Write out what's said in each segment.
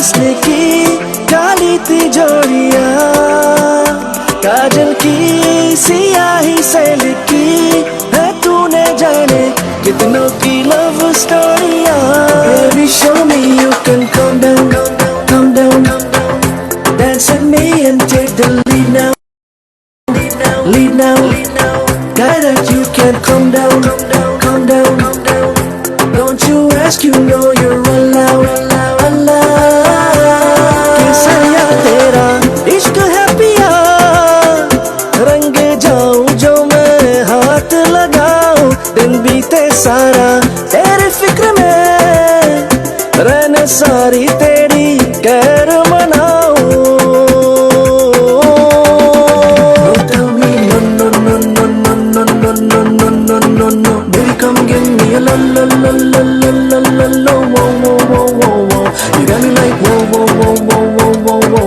किसने की काली तिजोरियां, काजल की सियाही से लिखी है तूने जाने कितनों की लव स्टोरियां. Baby show me you can calm down, calm down, dance with me and take the lead now, lead now. Guy that you can calm down, calm down. Don't you ask, you know you're allowed, allowed. केसरिया तेरा इश्क है पिया, रंग जाऊं जो मैं हाथ लगाऊं, दिन बीते सारा तेरे फिक्र में, रहने सारी तेरी कैर मनाऊं. Don't tell me no, no, no, no, no, no, no, no, no, no, no, no. Baby come give me a la la la la la la la la. Whoa, whoa, whoa, whoa, whoa. You got me like whoa, whoa, whoa, whoa, whoa, whoa, whoa,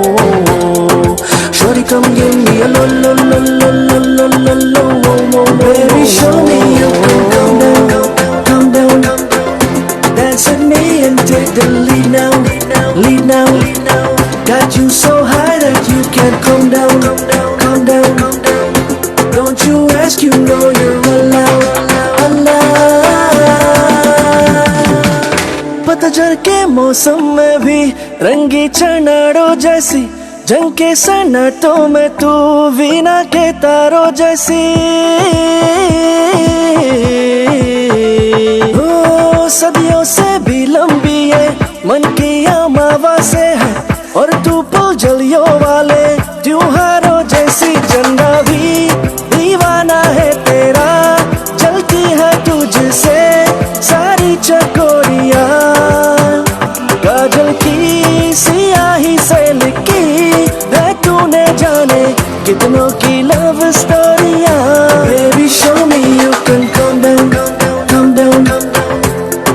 whoa. Shorty come give me a la la la la la la la la. Whoa, whoa, baby show me you can calm down, calm down. Dance with me and take the lead now, lead now. Got you so high that you can't calm down, calm down. Don't you ask, you know you're allowed, allowed. पतझड़ के मौसम में भी रंगी चनाड़ों जैसी, जंग के सन्नाटों में तू वीणा के तारों जैसी. ओ सदियों से भी लंबी है मन की अमावा से है, और तू पुलझलियों वाले त्योहारों जैसी. झंडा भी दीवाना है तेरा, जलती है तुझसे सारी चकोरियां, काजल की सियाही से लिखी है तूने जाने कितनों की लव स्टोरियां. Baby show me you can calm down, calm down.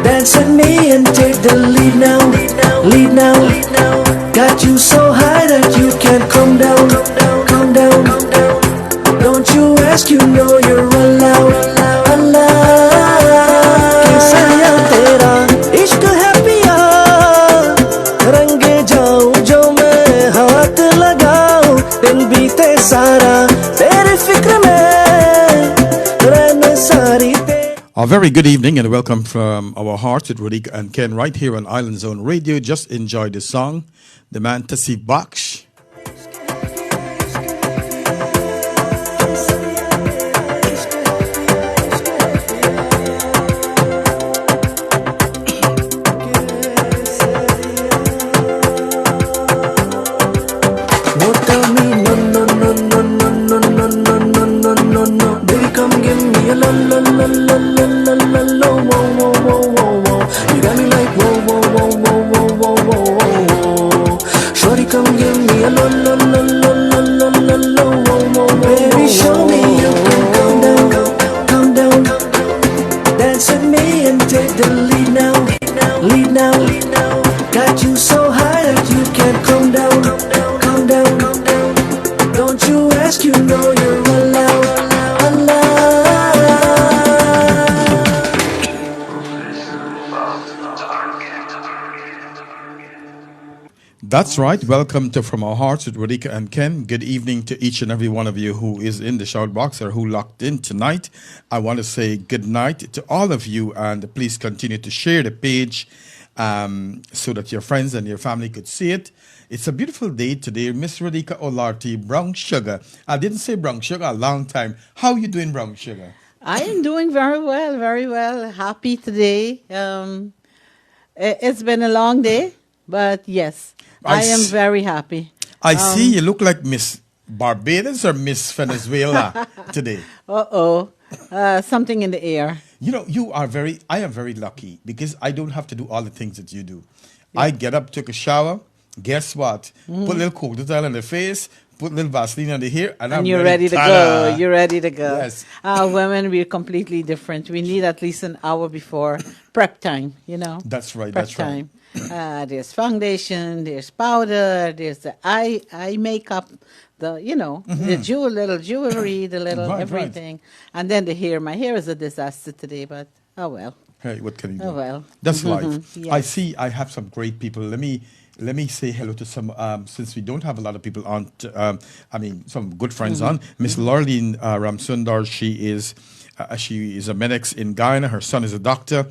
Dance with me and take the lead now, lead now. Got you so high that you can't calm down, calm down. Don't you ask, you know you're allowed, allowed. केसरिया तेरा इश्क है पिया, रंग जाऊं जो मैं हाथ लगाऊं, दिन बीते सारा तेरे फिक्र में, रहने सारी तेरे. A very good evening and welcome from our hearts with Radhika and Ken right here on Island Zone Radio. Just enjoy the song. The man Tauseef Baksh. That's right. Welcome to From Our Hearts with Radhika and Ken. Good evening to each and every one of you who is in the shout box or who locked in tonight. I want to say good night to all of you, and please continue to share the page so that your friends and your family could see it. It's a beautiful day today. Miss Radhika Olarty, Brown Sugar. I didn't say Brown Sugar a long time. How are you doing, Brown Sugar? I am doing very well, very well. Happy today. It's been a long day, but yes. I am very happy. I see you look like Miss Barbados or Miss Venezuela today. Something in the air. You know, I am very lucky because I don't have to do all the things that you do. Yeah. I get up, took a shower. Guess what? Put a little coconut in the face, put a little Vaseline on the hair, and you're ready to go. You're ready to go. Yes. Women, we're completely different. We need at least an hour before prep time, you know. That's right. Prep that's time. Right. There's foundation, there's powder, there's the eye makeup, the little jewelry, the little everything. Right. And then the hair. My hair is a disaster today, but oh well. Hey, what can you do? Oh well. That's life. Yes. I see I have some great people. Let me let me say hello to some, since we don't have a lot of people on, some good friends on. Miss Laureline Ramsundar, she is a medic in Guyana. Her son is a doctor.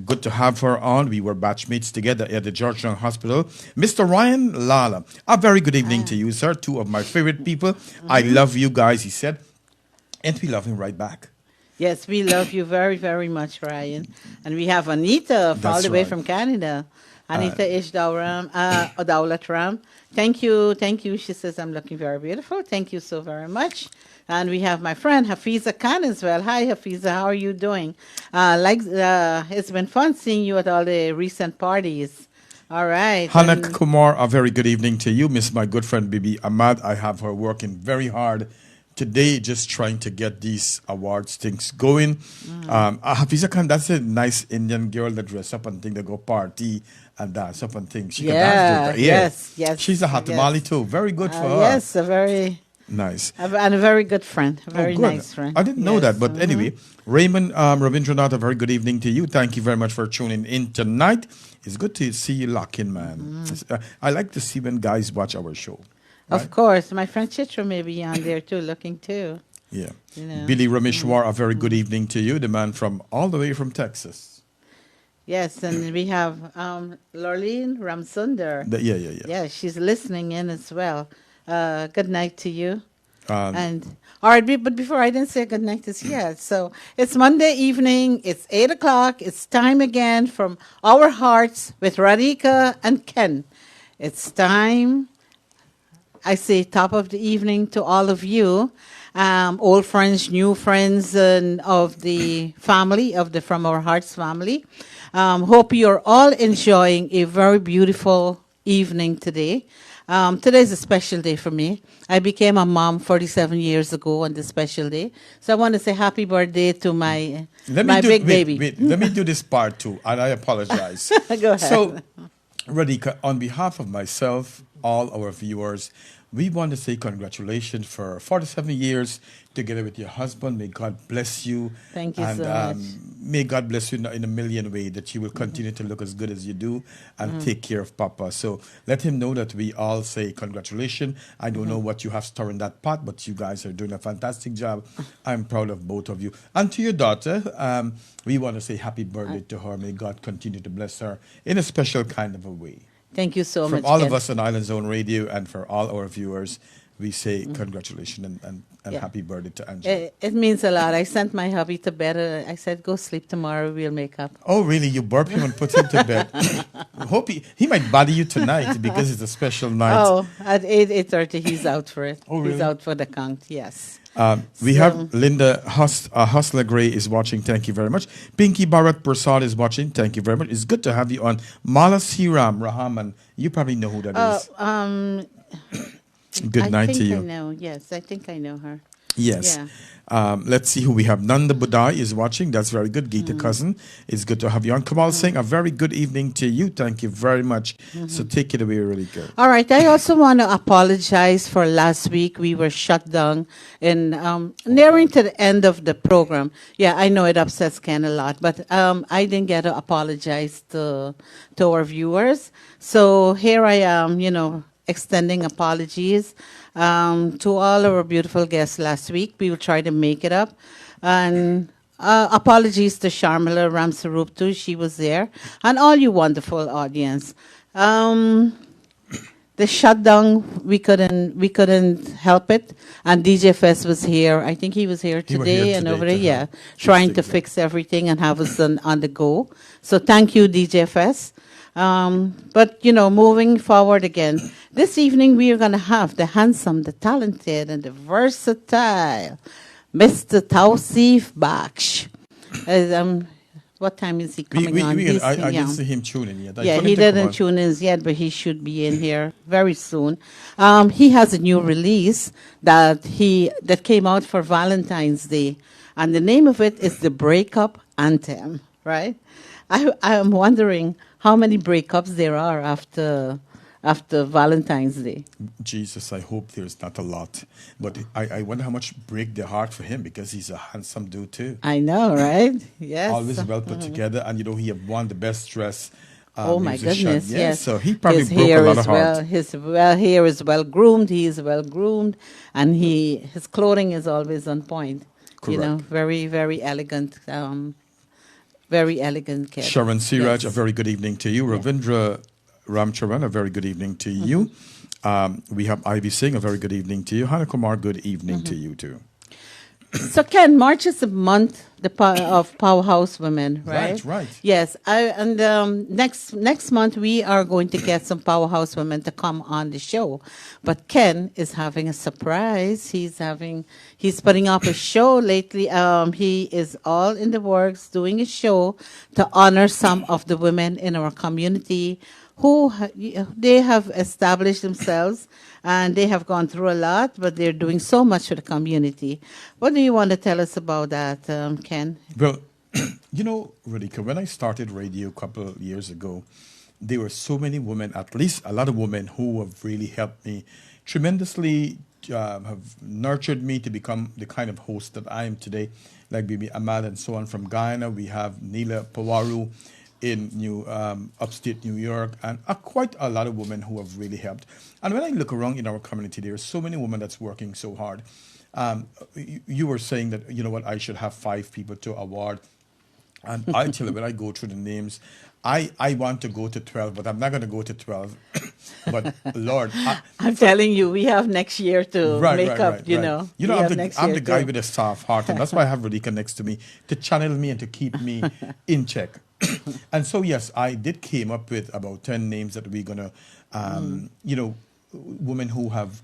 Good to have her on. We were batchmates together at the Georgetown Hospital. Mr. Ryan Lala, a very good evening to you, sir. Two of my favorite people. I love you guys, he said. And we love him right back. Yes, we love you very, very much, Ryan. And we have Anita all the way from Canada. Anita Dawlat Ram. Thank you. She says, I'm looking very beautiful. Thank you so very much. And we have my friend Hafiza Khan as well. Hi, Hafiza. How are you doing? It's been fun seeing you at all the recent parties. All right. Hanak Kumar, a very good evening to you. Miss my good friend Bibi Ahmad. I have her working very hard today, just trying to get these awards things going. Hafiza Khan, that's a nice Indian girl that dress up and think they go party and dance up and things. She can dance to that. Yes. She's a Hatamali too. Very good for her. Yes, a very nice. And a very good friend. A very nice friend. I didn't know that. But anyway, Raymond Ravindranath, a very good evening to you. Thank you very much for tuning in tonight. It's good to see you lock in, man. I like to see when guys watch our show. Right? Of course. My friend Chitra may be on there too, looking too. Yeah. You know. Billy Rameshwar, a very good evening to you. The man from all the way from Texas. Yes, and we have Lorleen Ramsundar. Yeah, she's listening in as well. Good night to you. All right, but before I didn't say good night to you yet. So it's Monday evening. It's 8 o'clock. It's time again from Our Hearts with Radhika and Ken. It's time. I say top of the evening to all of you. Old friends, new friends, and of the family, From Our Hearts family. Hope you're all enjoying a very beautiful evening today. Today is a special day for me. I became a mom 47 years ago on this special day. So I want to say happy birthday to my big baby. Wait, let me do this part too, and I apologize. Go ahead. So, Radhika, on behalf of myself, all our viewers, we want to say congratulations for 47 years together with your husband. May God bless you. Thank you and, so much. May God bless you in a million ways, that you will continue to look as good as you do and take care of Papa. So let him know that we all say congratulations. I don't know what you have stored in that pot, but you guys are doing a fantastic job. I'm proud of both of you. And to your daughter, we want to say happy birthday to her. May God continue to bless her in a special kind of a way. Thank you so much. From all of us on Island Zone Radio and for all our viewers, we say congratulations and happy birthday to Angela. It means a lot. I sent my hubby to bed. I said, go sleep tomorrow. We'll make up. Oh, really? You burp him and put him to bed? Hope he might bother you tonight because it's a special night. Oh, at 8:30, he's out for it. Oh, really? He's out for the count, yes. We have Linda Hustler Gray is watching. Thank you very much. Pinky Bharat Prasad is watching. Thank you very much. It's good to have you on. Mala Siram Rahaman. You probably know who that is. Good night to you. I know. Yes, I think I know her. Yes. Yeah. Let's see who we have. Nanda Budai is watching. That's very good. Gita Cousin, it's good to have you on. Kamal Singh, a very good evening to you. Thank you very much. So take it away, really good. All right. I also want to apologize for last week. We were shut down in nearing to the end of the program. Yeah, I know it upsets Ken a lot, but I didn't get to apologize to our viewers. So here I am, extending apologies to all our beautiful guests last week. We will try to make it up. And apologies to Sharmila Ramsarup too. She was there. And all you wonderful audience. The shutdown, we couldn't help it. And DJ Fest was here. I think he was here today and over there, trying to fix everything and have us on the go. So thank you, DJ Fest. But, moving forward again, this evening we are going to have the handsome, the talented, and the versatile Mr. Tauseef Baksh. What time is he coming on? I didn't see him tuning yet. He didn't tune in yet, but he should be in here very soon. He has a new release that came out for Valentine's Day, and the name of it is The Breakup Anthem, right? I am wondering how many breakups there are after Valentine's Day. Jesus, I hope there's not a lot. But I wonder how much break their heart for him, because he's a handsome dude too. I know, right? Yes. Always well put together. And he have won the best dress Oh my musician. goodness! Yeah, Yes, so he probably his broke a hair lot of is well. hearts. His hair is well groomed. He is well groomed, and his clothing is always on point. You know, Correct. very elegant. Very elegant kid. Sharon Siraj, a Yes. very good evening to you. Yeah. Ravindra Ramcharan, a very good evening to you. We have Ivy Singh, a very good evening to you. Hannah Kumar, good evening to you too. So Ken, March is the month of Powerhouse Women, right? Right, right. Yes, next month we are going to get some Powerhouse Women to come on the show, but Ken is having a surprise. He's putting up a show lately. He is all in the works doing a show to honor some of the women in our community they have established themselves and they have gone through a lot, but they're doing so much for the community. What do you want to tell us about that, Ken? Well, Radhika, when I started radio a couple of years ago, there were so many women, at least a lot of women, who have really helped me tremendously, have nurtured me to become the kind of host that I am today, like Bibi Ahmad and so on from Guyana. We have Neela Pawaru in upstate New York, and quite a lot of women who have really helped. And when I look around in our community, there are so many women that's working so hard. You were saying that, you know what, I should have 5 people to award. And I tell you, when I go through the names, I want to go to 12, but I'm not going to go to 12. But Lord, I'm telling you, we have next year to make up, you know. You know, I'm the guy with a soft heart, and that's why I have Radhika next to me to channel me and to keep me in check. And so, yes, I did came up with about 10 names that we're going to, women who have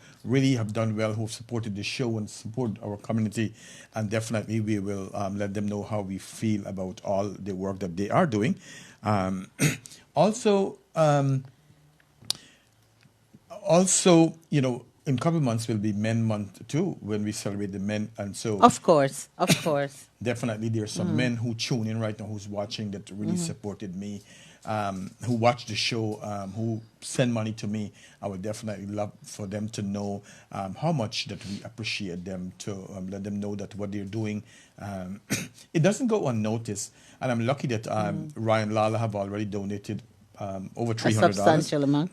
done well, who have supported the show and support our community. And definitely we will let them know how we feel about all the work that they are doing. Also, in a couple of months will be Men Month too, when we celebrate the men. And so, of course, definitely there are some men who tune in right now, who's watching, that really supported me, who watch the show, who send money to me. I would definitely love for them to know how much that we appreciate them, to let them know that what they're doing, it doesn't go unnoticed. And I'm lucky that Ryan Lala have already donated over $300. a substantial amount.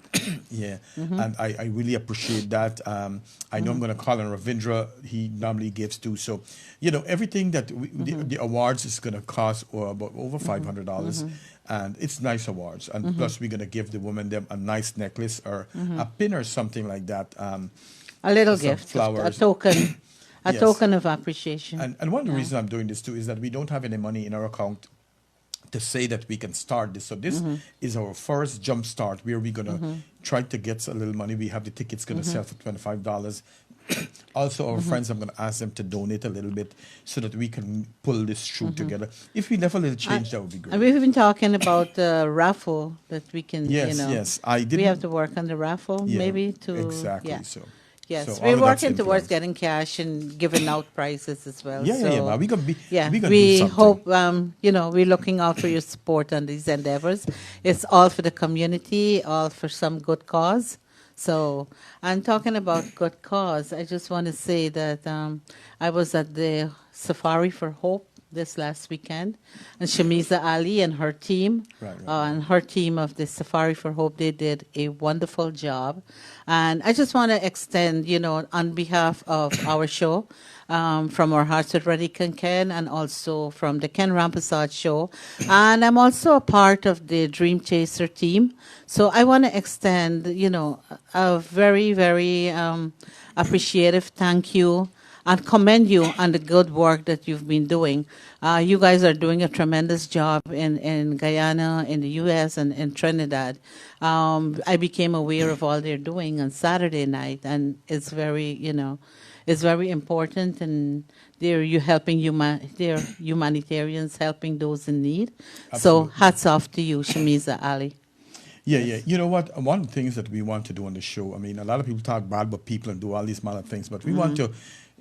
Yeah, and I really appreciate that. I know I'm going to call on Ravindra. He normally gives too. So, everything that the awards is going to cost about over $500. And it's nice awards. And plus, we're going to give the women them a nice necklace or a pin or something like that. A little gift, flowers. a token. A Yes. token of appreciation. And one of the reasons I'm doing this too is that we don't have any money in our account to say that we can start this. So this is our first jump start where we're going to try to get a little money. We have the tickets going to sell for $25. Also, our friends, I'm going to ask them to donate a little bit so that we can pull this through together. If we left a little change, that would be great. And we've been talking about the raffle that we can, Yes, I did. We have to work on the raffle, maybe to... Exactly, yeah. so... Yes, So all we're of that's working towards influence. getting cash and giving out prizes as well. Yeah. We're going to do we something. hope, we're looking out for your support on these endeavors. It's all for the community, all for some good cause. So, and talking about good cause, I just want to say that I was at the Safari for Hope this last weekend, and Shamiza Ali and her team, and her team of the Safari for Hope, they did a wonderful job. And I just want to extend, on behalf of our show, from our Hearts with Radhika and Ken, and also from the Ken Rampasad show. And I'm also a part of the Dream Chaser team. So I want to extend, a very, very appreciative thank you and commend you on the good work that you've been doing. You guys are doing a tremendous job in Guyana, in the U.S., and in Trinidad. I became aware of all they're doing on Saturday night, and it's very, it's very important, and they're humanitarians helping those in need. Absolutely. So hats off to you, Shamiza Ali. Yeah. You know what? One of the things that we want to do on the show, I mean, a lot of people talk bad about people and do all these other things, but we want to,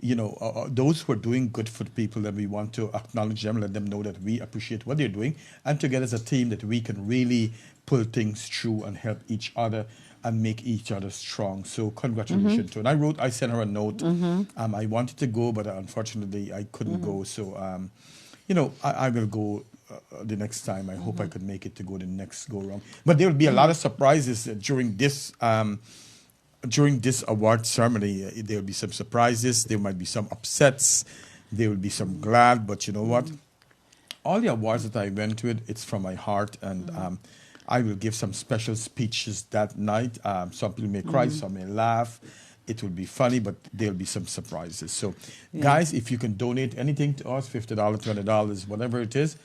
those who are doing good for the people, that we want to acknowledge them, let them know that we appreciate what they're doing, and together as a team that we can really pull things through and help each other and make each other strong. So congratulations to her. And I sent her a note. I wanted to go, but unfortunately I couldn't go. So, I will go the next time. I hope I could make it to go the next go round. But there will be a lot of surprises during this award ceremony. There will be some surprises. There might be some upsets. There will be some glad. But you know what? All the awards that I went with, it's from my heart, and I will give some special speeches that night. Some people may cry, some may laugh. It will be funny, but there'll be some surprises. So, guys, if you can donate anything to us, $50, $20, whatever it is,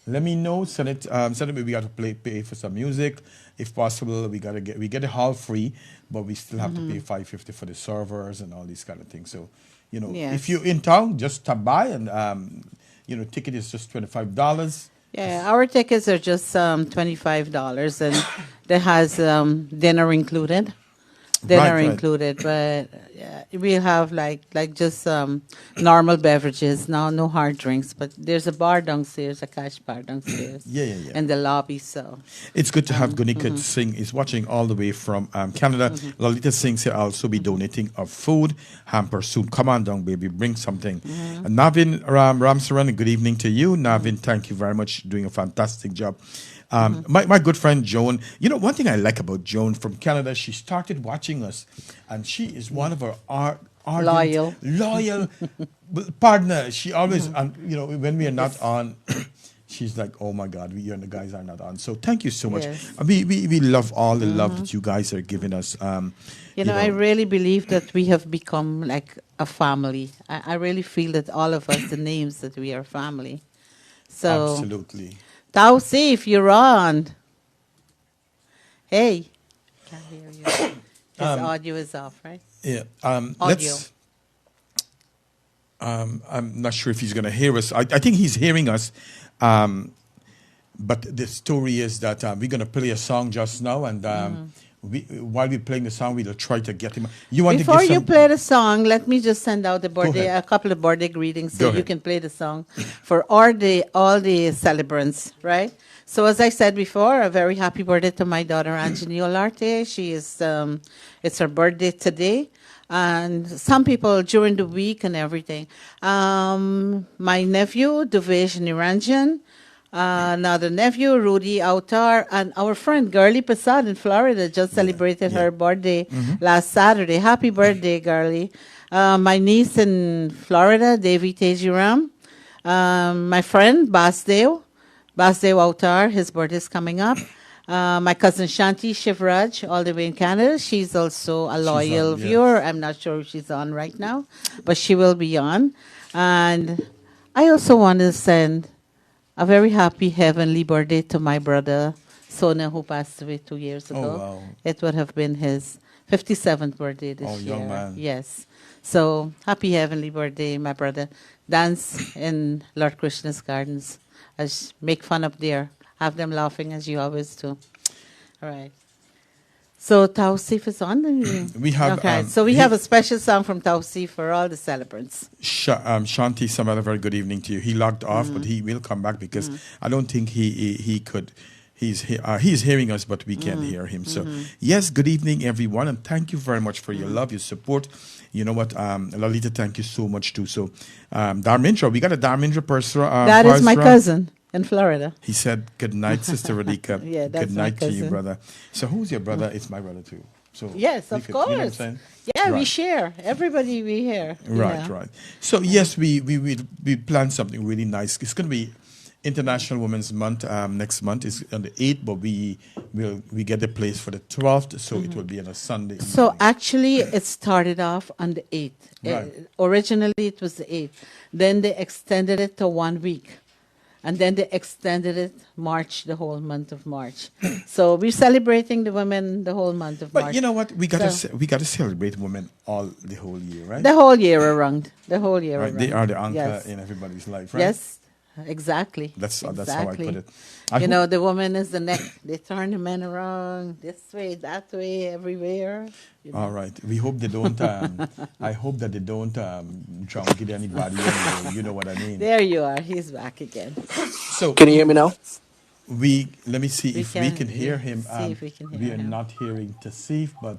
let me know. Send it. We got to pay for some music, if possible. We get a hall free, but we still have to pay $5.50 for the servers and all these kind of things. So, if you're in town, just stop by and ticket is just $25. Yeah, our tickets are just $25, and that has dinner included. Included, but we have like just normal beverages, no hard drinks. But there's a bar downstairs, a cash bar downstairs. In the lobby. So it's good to have Gunika Singh is watching all the way from Canada. Lalita Singh will also be donating of food hamper soon. Come on down, baby, bring something. Navin Ramsaran, good evening to you. Navin, thank you very much, doing a fantastic job. My good friend Joan, one thing I like about Joan from Canada, she started watching us, and she is one of our ardent, loyal partner. She always, when we are not on, she's like, oh my God, you and the guys are not on. So thank you so much. Yes. We love all the love that you guys are giving us. I really believe that we have become like a family. I really feel that all of us, the names that we are family. So absolutely. Tauseef, you're on. Hey. Can't hear you. His audio is off, right? Yeah. Audio. I'm not sure if he's going to hear us. I think he's hearing us. But the story is that we're going to play a song just now, and while we're playing the song, we'll try to get him. Before you play the song, let me just send out a couple of birthday greetings so you can play the song for all the celebrants, right? So as I said before, a very happy birthday to my daughter Anjani Olarte. She is it's her birthday today. And some people during the week and everything. My nephew, Duvesh Niranjan, another nephew, Rudy Autar, and our friend Girlie Passad in Florida just celebrated her birthday last Saturday. Happy birthday, Girlie. My niece in Florida, Devi Tejiram. My friend, Basdev Autar, his birthday is coming up. My cousin Shanti Shivraj, all the way in Canada. She's also a loyal viewer. I'm not sure if she's on right now, but she will be on. And I also want to send a very happy heavenly birthday to my brother, Sona, who passed away 2 years ago. Oh, wow. It would have been his 57th birthday this year. Young man. Yes. So, happy heavenly birthday, my brother. Dance in Lord Krishna's gardens. Make fun up there. Have them laughing as you always do. All right. So Tauseef is on. We have. Okay. So we have a special song from Tauseef for all the celebrants. Shanti, Samara, very good evening to you. He logged off, but he will come back because I don't think he could. He's hearing us, but we can't hear him. So yes, good evening, everyone, and thank you very much for your love, your support. You know what, Lalita, thank you so much too. So Dharmendra, we got a Dharmendra person. That is my cousin in Florida. He said, good night, Sister Radhika. Yeah, that's good night to you, brother. So who's your brother? It's my brother too. So yes, of course. You know what I'm saying? Yeah, right. We share. Everybody we hear. Right, right. So yes, we planned something really nice. It's going to be International Women's Month. Next month is on the 8th, but we get the place for the 12th, so it will be on a Sunday. So evening. actually, it started off on the 8th. Right. Originally, it was the 8th. Then they extended it to 1 week. And then they extended it March, the whole month of March. So we're celebrating the women the whole month of March. But you know what? We gotta celebrate women all the whole year, right? The whole year around. The whole year right. around. They are the anchor in everybody's life, right? Yes, exactly. That's how I put it. The woman is the neck. They turn the men around this way, that way, everywhere. All right. We hope they don't. I hope that they don't drunk anybody. Anyway, you know what I mean. There you are. He's back again. So can you hear me now? Let me see if we can hear him. See if we can hear we are him. not hearing Tauseef, but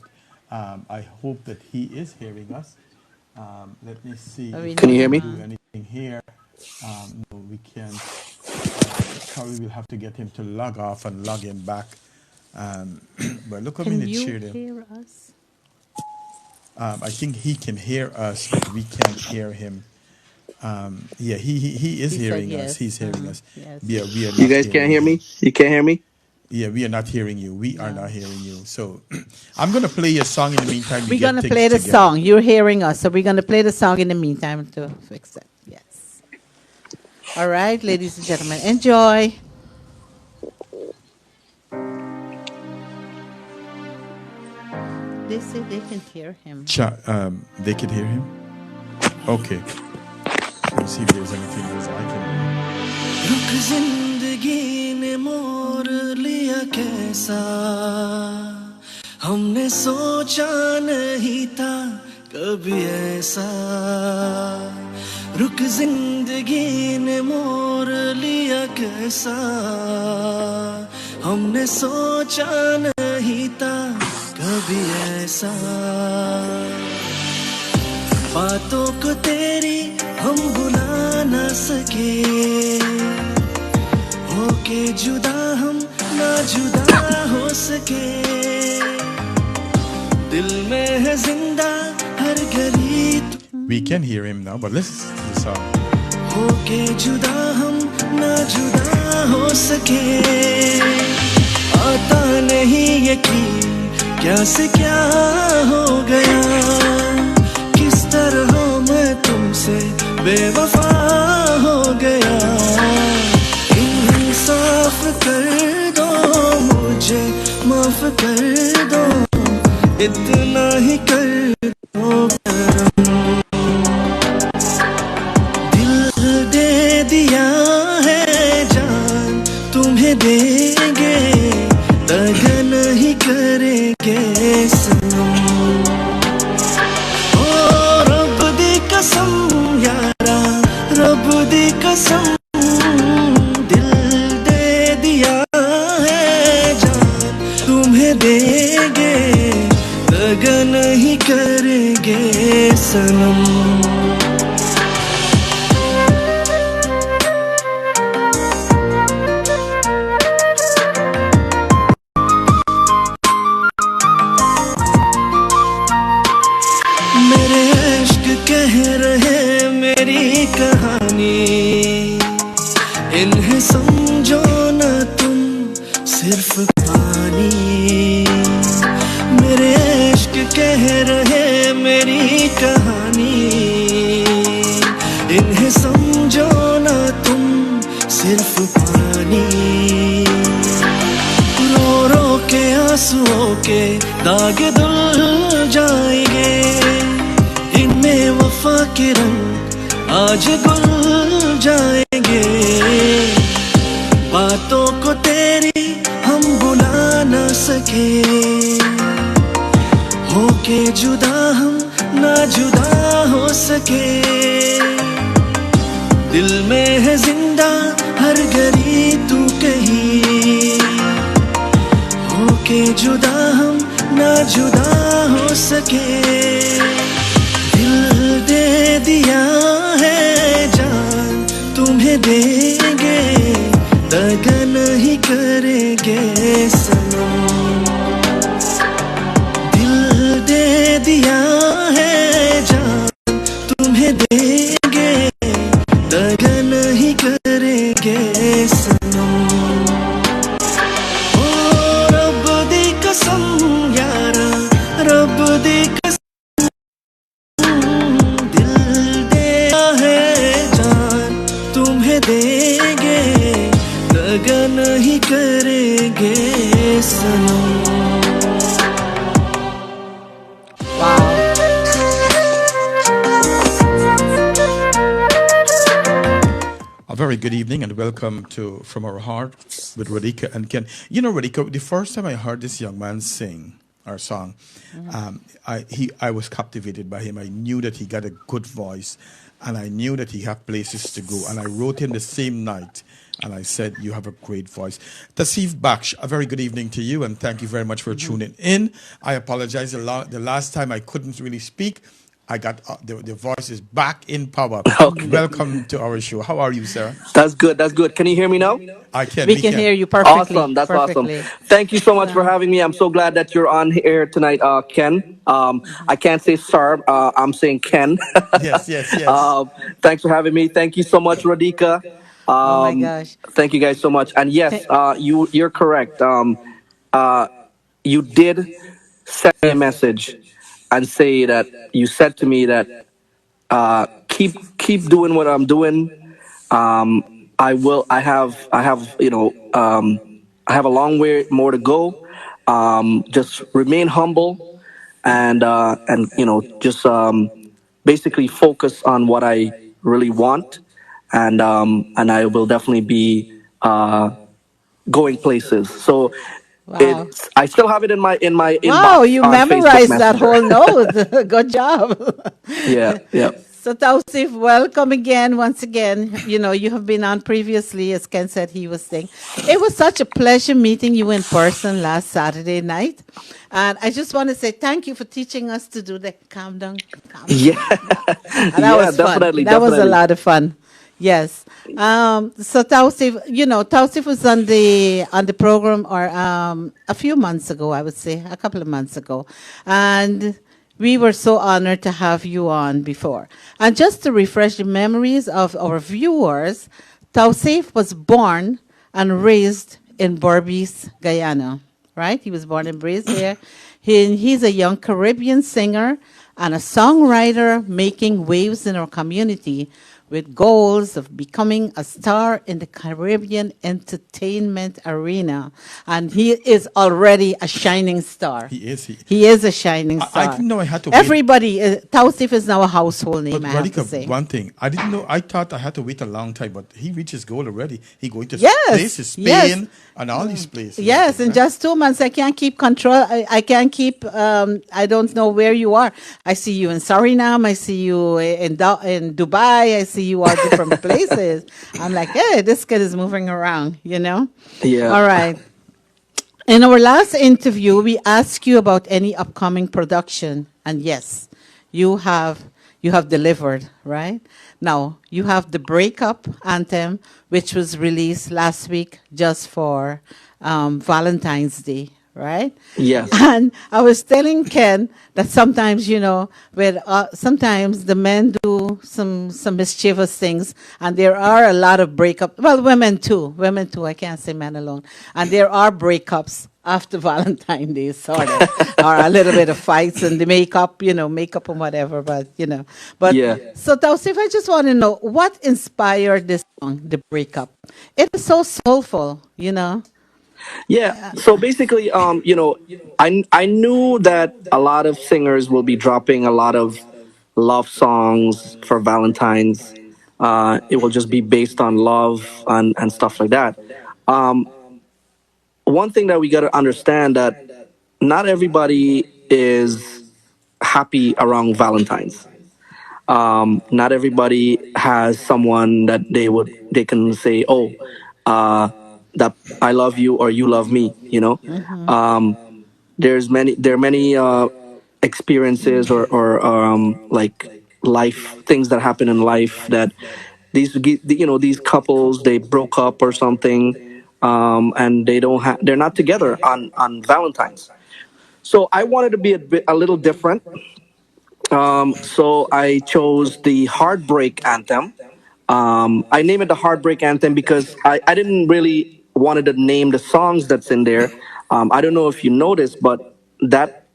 I hope that he is hearing us. Let me see. Can you hear me? Do anything here? No, we can't. Probably we'll have to get him to log off and log in back. But look how Can many you cheered him. hear us? I think he can hear us, but we can't hear him. Yeah, he is He hearing said us. yes. He's hearing us. Yes. Yeah, we are You not guys hearing can't hear you. me? You can't hear me? Yeah, we are not hearing you. We are not hearing you. So I'm going to play your song in the meantime. We're going to play the song. You're hearing us, so we're going to play the song in the meantime to fix it. Yes. All right, ladies and gentlemen, enjoy. They say they can hear him. They can hear him? Okay. Let's see if there's anything else I can do. रुक जिंदगी ने मोड़ लिया कैसा हमने सोचा नहीं था कभी ऐसा रुक जिंदगी ने मोड़ लिया कैसा हमने सोचा नहीं था कभी ऐसा बातों को तेरी हम भुला ना सके होके जुदा हम ना जुदा हो सके दिल में है जिंदा हर घड़ी We can hear him now, but listen to the song. होके जुदा हम ना जुदा हो सके आता नहीं यकीन क्या से क्या हो गया किस तरह मैं तुमसे बेवफा हो गया इंसाफ कर दो मुझे माफ कर दो इतना ही कर दो दिल दे दिया है जान तुम्हें देंगे दगा नहीं करेंगे सनम कसम यारा रब दी कसम दिल दे दिया है जान तुम्हें देंगे दगा नहीं करेंगे सनम कह रहे मेरी कहानी इन्हें समझो ना तुम सिर्फ पानी मेरे इश्क कह रहे मेरी कहानी इन्हें समझो ना तुम सिर्फ पानी रो रो के आंसुओं के दाग धुल जाएंगे इनमें वफा के रंग आज गुल जाएंगे बातों को तेरी हम भुला ना सके होके जुदा हम ना जुदा हो सके दिल में है जिंदा हर घड़ी तू कहीं होके जुदा हम ना जुदा हो सके दिल दे दिया है जान तुम्हें देंगे दगा नहीं करेंगे सनम दिल दे दिया है जान तुम्हें देंगे दगा नहीं करेंगे सनम ओ रब दी कसम यारा रब दी देंगे दगा नहीं करेंगे सनम A very good evening and welcome to From Our Heart with Radhika and Ken. You know, Radhika, the first time I heard this young man sing our song, I was captivated by him. I knew that he got a good voice. And I knew that he had places to go. And I wrote him the same night. And I said, you have a great voice. Tauseef Baksh, a very good evening to you. And thank you very much for tuning in. I apologize. The last time I couldn't really speak. I got the voice is back in power. Okay. Welcome to our show. How are you, sir? That's good. That's good. Can you hear me now? I can. We We can can. hear you perfectly, Awesome. That's awesome. perfectly. Thank you so much for So, having me. I'm so glad that you're on here tonight, Ken. I can't say sir. I'm saying Ken. Yes, yes, yes. Thanks for having me. Thank you so much, Radhika. oh my gosh. Thank you guys so much. And yes, Th- you're correct. Uh, you did send me a message and say that you said to me that keep doing what I'm doing. I will. I have. I have. I have a long way more to go. Just remain humble and just basically focus on what I really want, and I will definitely be going places. So wow. it's. I still have it in my Wow, inbox you on Facebook memorized that Messenger. whole note. Good job. Yeah. Yeah. So, Tausif, welcome again, once again. You know, you have been on previously, as Ken said he was saying. It was such a pleasure meeting you in person last Saturday night. And I just want to say thank you for teaching us to do the countdown, Yeah. countdown. And that Yeah. was fun. Definitely. That was a Definitely. lot of fun. Yes. So Tausif, Tausif was on the program or a few months ago, I would say, a couple of months ago, and we were so honored to have you on before. And just to refresh the memories of our viewers, Tausif was born and raised in Berbice, Guyana, right? He was born and raised there. He's a young Caribbean singer and a songwriter making waves in our community with goals of becoming a star in the Caribbean entertainment arena. And he is already a shining star. He is. He. He is a shining I star. didn't know I had to wait. Everybody, Tausif is now a household But name, I have to Radhika, say. one thing I didn't know. I thought I had to wait a long time, but he reached his goal already. He going to Yes, places, yes. Spain, and all these places and Yes, things. in Huh? just 2 months, I can't keep control. I can't keep. I don't know where you are. I see you in Suriname. I see you in Dubai. I see you all different places. I'm like, hey, this kid is moving around. Yeah. All right. In our last interview, we asked you about any upcoming production, and yes, you have you have delivered, right? Now, you have the breakup anthem, which was released last week just for Valentine's Day, right? Yes. And I was telling Ken that sometimes, sometimes the men do some mischievous things, and there are a lot of breakup. Well, women too. I can't say men alone. And there are breakups after Valentine's Day, sort of, or a little bit of fights and the makeup and whatever. But Yeah. so Tausif, I just want to know what inspired this song, the breakup. It is so soulful. Yeah. So basically, I knew that a lot of singers will be dropping a lot of love songs for Valentine's. It will just be based on love and stuff like that. Um, One thing that we got to understand that not everybody is happy around Valentine's. Not everybody has someone that they can say, oh, uh, that I love you or you love me. Hmm. Um, there are many experiences or like life things that happen in life that these couples they broke up or something, and they're not together on Valentine's. So I wanted to be a little different. So I chose the Heartbreak Anthem. I name it the Heartbreak Anthem because I didn't really wanted to name the songs that's in there. I don't know if you noticed, but that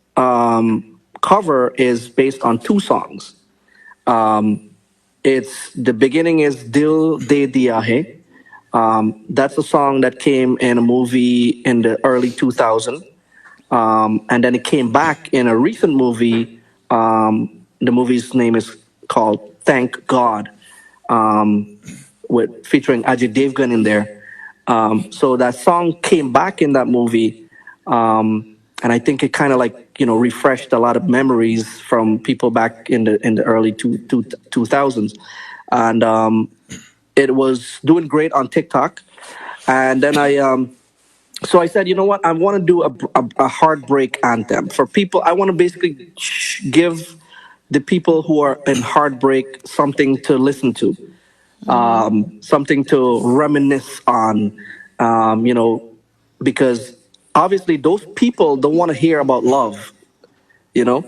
cover is based on two songs. It's the beginning is Dil De Diya Hai. That's a song that came in a movie in the early 2000s, and then it came back in a recent movie. The movie's name is called Thank God, with featuring Ajay Devgan in there. So that song came back in that movie, and I think it kind of like refreshed a lot of memories from people back in the early 2000s, and it was doing great on TikTok. And then so I said, you know what? I want to do a heartbreak anthem for people. I want to basically give the people who are in heartbreak something to listen to, something to reminisce on, you know, because obviously those people don't want to hear about love, you know.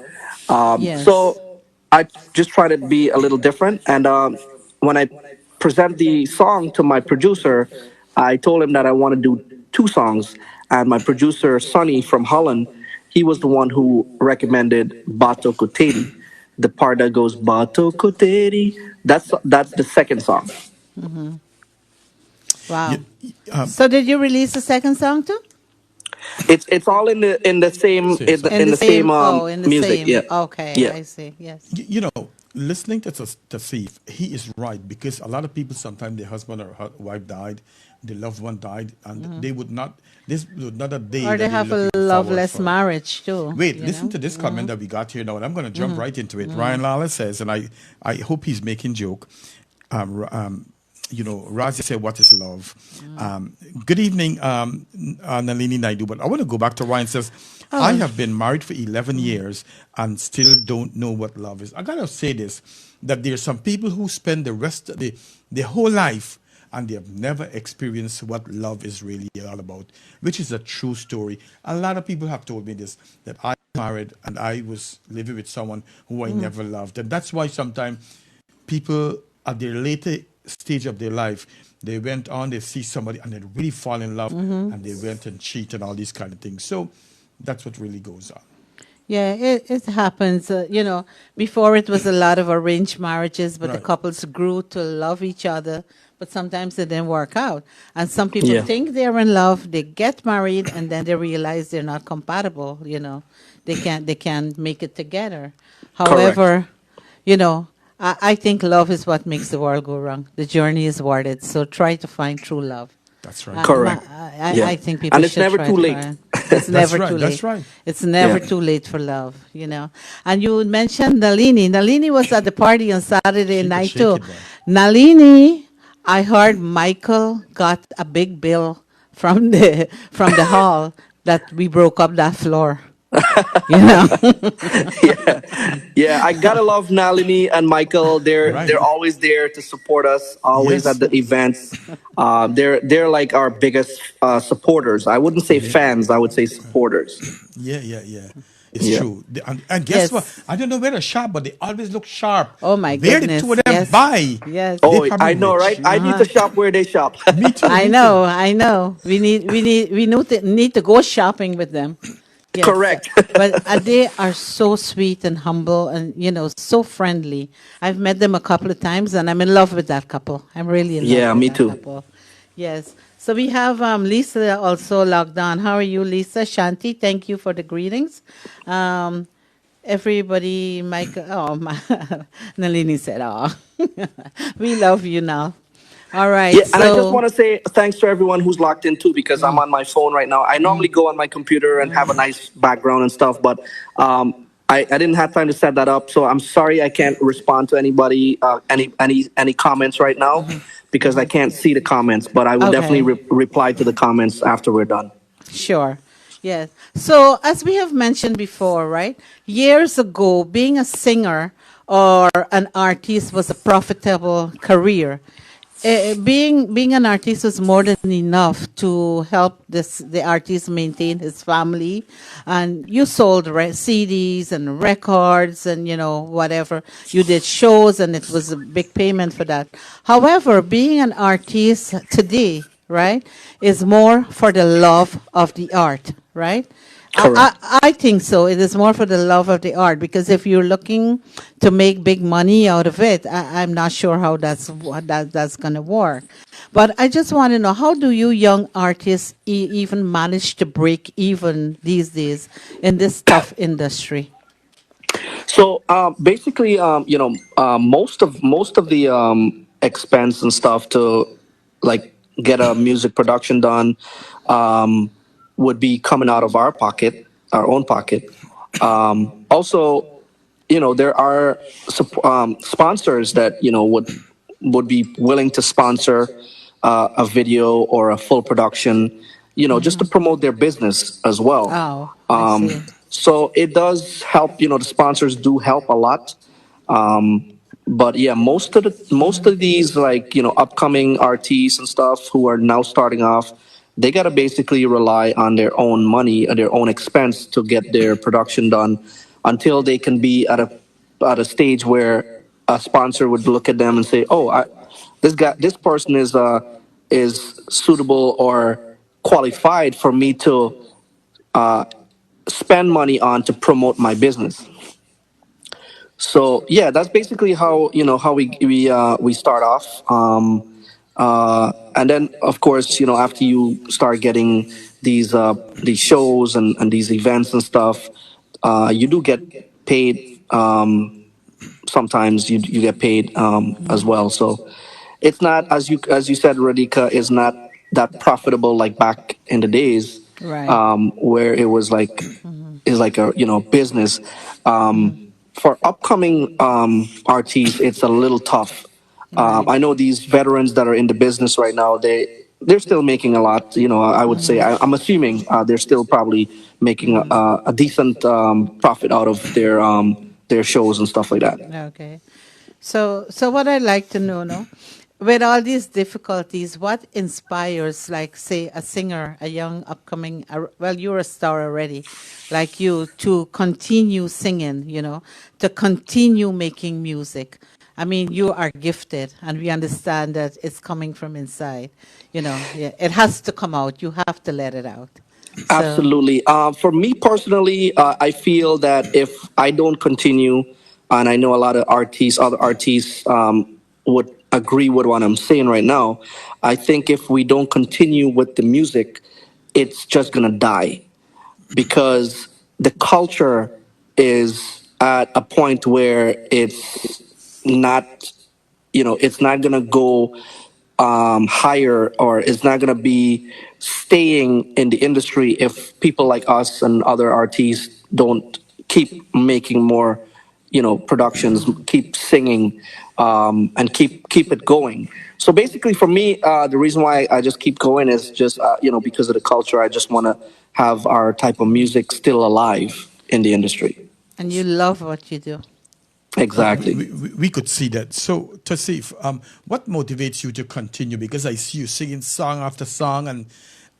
Yes. So I just try to be a little different. And when I present the song to my producer, I told him that I want to do two songs. And my producer, Sonny from Holland, he was the one who recommended Bato Koteri, the part that goes Bato Koteri. That's the second song. You, Wow. um, So did you release the second song too? It's all in the same Same song. In in the the same same, oh, in the music. same. Yeah, Okay, yeah, I see. Yes. You know, listening to Tauseef, he is right because a lot of people sometimes their husband or wife died, their loved one died, and they would not. This was not a day Or they that they're have a looking forward loveless for. marriage too, Wait, you listen know? to this comment that we got here now, and I'm going to jump right into it. Ryan Lala says, and I hope he's making joke. Um, r- um, Razi said, "What is love?" Good evening, Nalini Naidu. But I want to go back to Ryan says, "I Oh, have been married for 11 years and still don't know what love is." I gotta say this: that there's some people who spend the rest of their whole life and they have never experienced what love is really all about, which is a true story. A lot of people have told me this that I married and I was living with someone who I never loved, and that's why sometimes people at their later stage of their life, they went on, they see somebody and they really fall in love and they went and cheat and all these kind of things. So that's what really goes on. yeah, it happens. Before it was a lot of arranged marriages, but the Right. couples grew to love each other, but sometimes it didn't work out. And some people yeah. think they're in love, they get married, and then they realize they're not compatible. They can't make it together. Correct. However, you know, I think love is what makes the world go round. The journey is worth it. So try to find true love. That's right. Correct. Yeah. I think people And it's should never try too to late. find. It's That's never right. too That's late. right. It's Yeah. never too late for love. And you mentioned Nalini. Nalini was at the party on Saturday She could night shake too. it, boy. Nalini, I heard Michael got a big bill from the hall that we broke up that floor. You know. Yeah, yeah. I gotta love Nalini and Michael. They're Right. always there to support us. Always at Yes. the events. They're like our biggest supporters. I wouldn't say Yeah. fans. I would say supporters. Yeah, yeah, yeah. It's Yeah. true. And guess what? Yes. I don't know where they're sharp, but they always look sharp. Oh my Where the two goodness. of them Yes. buy? Yes. They Oh, probably I know, right? rich. I need to Uh-huh. shop where they shop. Me too. I Me too. know, I know. We need to go shopping with them. Yes, Correct. but they are so sweet and humble, and so friendly. I've met them a couple of times, and I'm in love with that couple. I'm really in love Yeah, with me that too. couple. Yes. So we have Lisa also logged on. How are you, Lisa? Shanti, thank you for the greetings. Um, Everybody, Michael. Oh, Nalini said, "Oh, we love you now." All right. Yeah, and I just So. want to say thanks to everyone who's locked in too, because I'm on my phone right now. I normally go on my computer and have a nice background and stuff, but I didn't have time to set that up, so I'm sorry I can't respond to anybody any comments right now because I can't see the comments. But I will definitely Okay. reply to the comments after we're done. Sure. Yes. So, as we have mentioned before, right? Years ago, being a singer or an artist was a profitable career. Being an artist was more than enough to help the artist maintain his family, and you sold CDs and records and whatever you did shows, and it was a big payment for that. However, being an artist today, right, is more for the love of the art, right? I, Correct. I think so. It is more for the love of the art, because if you're looking to make big money out of it, I'm not sure how that's going to work. But I just want to know, how do you young artists even manage to break even these days in this tough industry? So basically, most of the expense and stuff to like get a music production done um, would be coming out of our pocket, our own pocket. Also, there are sponsors that would be willing to sponsor a video or a full production, just to promote their business as well. Oh, I see. So it does help. The sponsors do help a lot. But yeah, most of these, like, upcoming artists and stuff who are now starting off, they gotta basically rely on their own money at their own expense to get their production done until they can be at a stage where a sponsor would look at them and say, "Oh, this person is suitable or qualified for me to spend money on to promote my business." So yeah, that's basically how we start off. And then, of course, after you start getting these shows and these events and stuff, you do get paid. Sometimes you get paid as well. So it's not, as you said, Radhika, is not that profitable like back in the days, Right. where it was like is like a business. For upcoming artists, it's a little tough. Right. I know these veterans that are in the business right now. They're still making a lot. I would say, I'm assuming they're still probably making a decent profit out of their shows and stuff like that. Okay. So what I'd like to know, no, with all these difficulties, what inspires, like, say, a singer, a young upcoming, well, you're a star already, like you, to continue singing, to continue making music. I mean, you are gifted, and we understand that it's coming from inside. Yeah, it has to come out. You have to let it out. So, Absolutely. For me personally, I feel that if I don't continue, and I know a lot of other artists, would agree with what I'm saying right now. I think if we don't continue with the music, it's just gonna die, because the culture is at a point where not it's not going to go higher, or it's not going to be staying in the industry if people like us and other artists don't keep making more productions, keep singing, and keep it going. So basically, for me, the reason why I just keep going is just because of the culture. I just want to have our type of music still alive in the industry. and you love what you do. Exactly. We could see that. So, Tauseef, what motivates you to continue? Because I see you singing song after song, and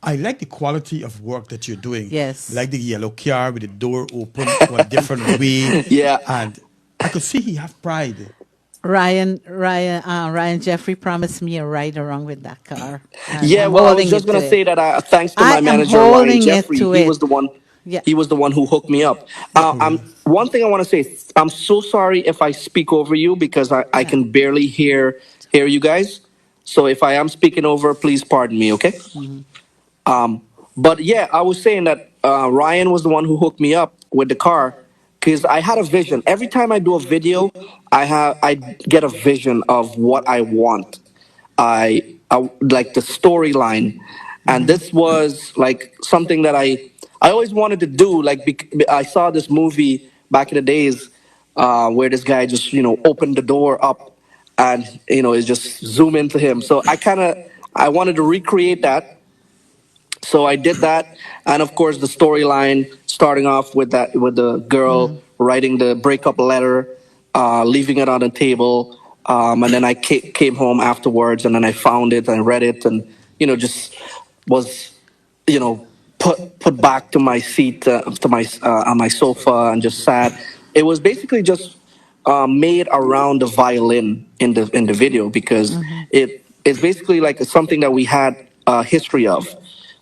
I like the quality of work that you're doing. Yes. Like the yellow car with the door open one different way, Yeah. and I could see he have pride. Ryan Jeffrey promised me a ride around with that car, and Yeah, I'm well, I was holding just it gonna to it. say that thanks to I my am manager Ryan holding it Jeffrey, to he was it. the one. Yeah. He was the one who hooked me up. I'm one thing I want to say. I'm so sorry if I speak over you, because I Yeah. can barely hear you guys. So if I am speaking over, please pardon me. Okay. But yeah, I was saying that Ryan was the one who hooked me up with the car, because I had a vision. Every time I do a video, I get a vision of what I want. I like the storyline, and this was like something that I always wanted to do. Like, I saw this movie back in the days, where this guy just opened the door up, and it's just zoom into him. So I wanted to recreate that, so I did that, and of course the storyline, starting off with the girl writing the breakup letter, leaving it on the table, and then I came home afterwards, and then I found it and read it, and just was put back to my seat, to my on my sofa, and just sat. It was basically just made around the violin in the video, because it's basically like something that we had a history of,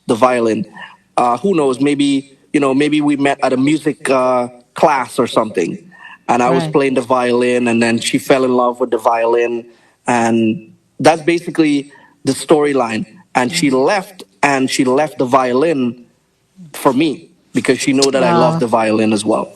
the violin. Who knows? Maybe we met at a music class or something, and I was Right. playing the violin, and then she fell in love with the violin, and that's basically the storyline. And she left the violin for me, because she know that I love Oh, the violin as well.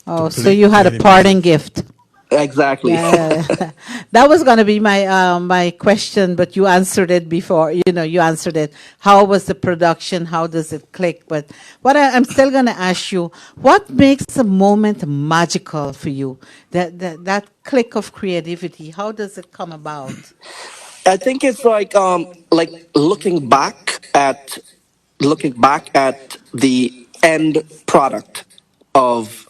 To so play you had a the music. parting gift. Exactly. Yeah, that was going to be my question, but you answered it before. You answered it. How was the production? How does it click? But I'm still going to ask you, what makes a moment magical for you? That click of creativity. How does it come about? I think it's like looking back at the end product of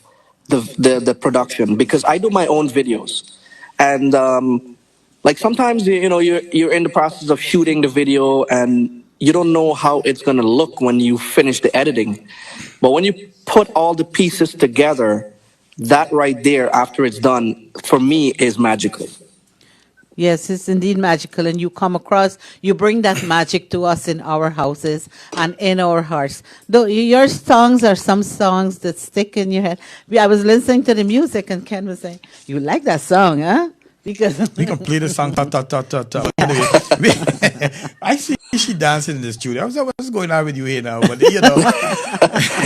the production, because I do my own videos, and like sometimes you're in the process of shooting the video and you don't know how it's gonna look when you finish the editing, but when you put all the pieces together, that right there after it's done for me is magical. Yes, it's indeed magical, and you come across, you bring that magic to us in our houses and in our hearts. Though your songs are some songs that stick in your head. I was listening to the music, and Ken was saying, "You like that song, huh?" Because We can play the song ta ta ta ta ta. Anyway, we, I see she dancing in the studio. I was like, what's going on with you here now? But you know,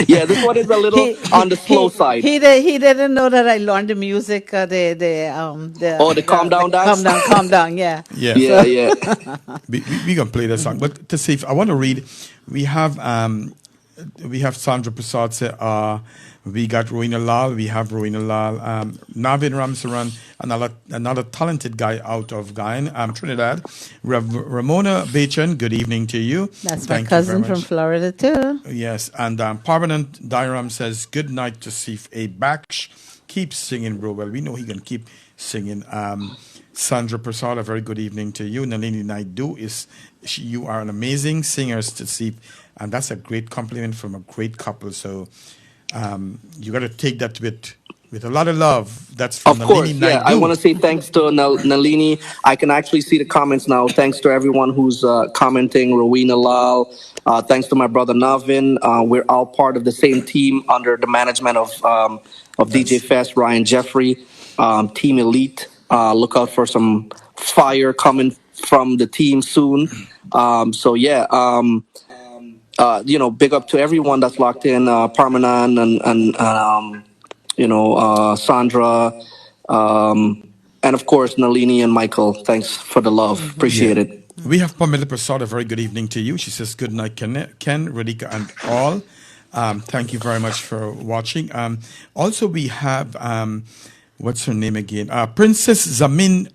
Yeah, this one is a little on the slow side. he didn't know that I learned the music, Oh, the calm the down dance. calm down, yeah. yeah, Yeah, So yeah. we can play the song. But to see, if I want to read, we have we have Sandra Prasad say, we got Rowena Lal, we have Rowena Lal, Navin Ramsaran, another talented guy out of Guyana, Trinidad. Ramona Bachan, good evening to you. that's my Thank you very cousin from much. Florida too. Yes, and Parmanent Dairam says, good night to Tauseef Baksh. Keep singing, bro. Well, we know he can keep singing. Sandra Prasad, a very good evening to you. Nalini Naidu, you are an amazing singer, Tauseef, and that's a great compliment from a great couple. So you got to take that with a lot of love. That's from Of Nalini course, yeah. I Naidu. want to say thanks to Nalini. I can actually see the comments now. Thanks to everyone who's commenting. Rowena Lal. Thanks to my brother Navin. We're all part of the same team under the management of DJ That's Fest, Ryan Jeffrey, Team Elite. Look out for some fire coming from the team soon. So yeah. Big up to everyone that's locked in, Parmanan and Sandra, and of course Nalini and Michael. Thanks for the love. yeah. Appreciate it. We have Pamela Prasad. A very good evening to you. She says, good night, Ken, Radhika, and all. Thank you very much for watching. Also, we have, what's her name again? Princess Zamin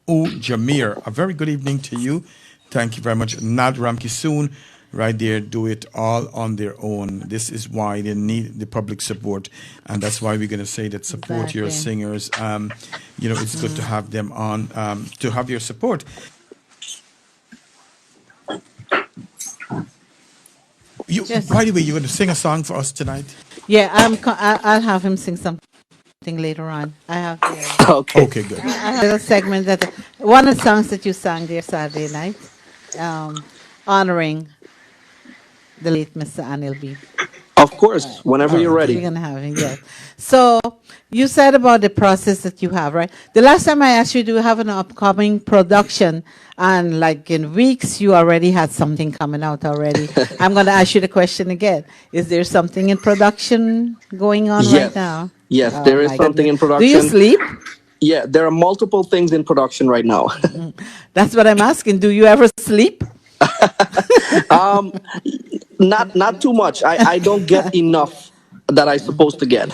Jamir. A very good evening to you. Thank you very much. Nad Ramki soon. Right there, do it all on their own. This is why they need the public support, and that's why we're going to say that support your Exactly. singers. It's good to have them on, to have your support. Just By the way, you're going to sing a song for us tonight. yeah, I'll have him sing something later on. I have Okay. Okay, good. I have a little segment that one of the songs that you sang there Saturday night, um, honoring the late Mr. Anil B. Of course. Whenever you're We're ready. gonna have him, yes. So you said about the process that you have, right? The last time I asked you, do you have an upcoming production? And like in weeks, you already had something coming out already. I'm gonna ask you the question again. Is there something in production going on right Yes. now? Yes, Oh there is my something goodness. in Do you production. sleep? Yeah, there are multiple things in production right now. That's what I'm asking. Do you ever sleep? um, not too much. I don't get enough that I supposed to get.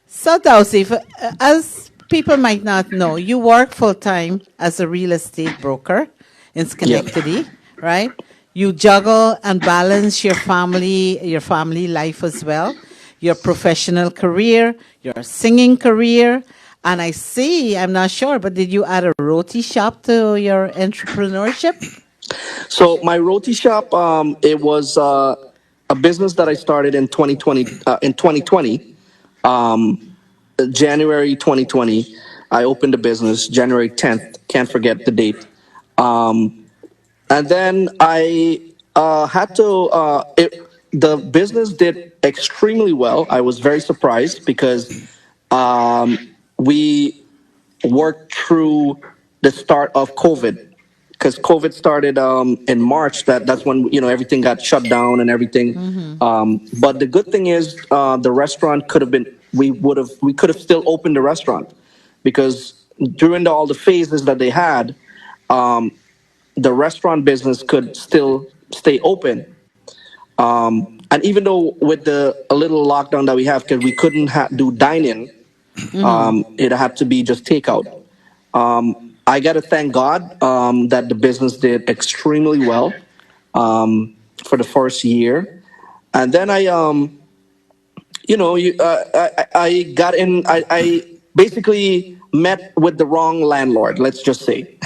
So, Tausif, as people might not know, you work full time as a real estate broker in Yep. Schenectady, right? You juggle and balance your family life as well, your professional career, your singing career, and I see, I'm not sure, but did you add a roti shop to your entrepreneurship? So my roti shop, it was a business that I started in 2020. In 2020, January 2020, I opened a business. January 10th, can't forget the date. And then I had to. The business did extremely well. I was very surprised because we worked through the start of COVID, because COVID started in March. That's when everything got shut down and everything. But the good thing is the restaurant could have been. We could have still opened the restaurant, because during all the phases that they had, the restaurant business could still stay open. And even though with the a little lockdown that we have, because we couldn't do dining, it had to be just takeout. I got to thank God that the business did extremely well for the first year. And then I got in. I basically met with the wrong landlord. Let's just say.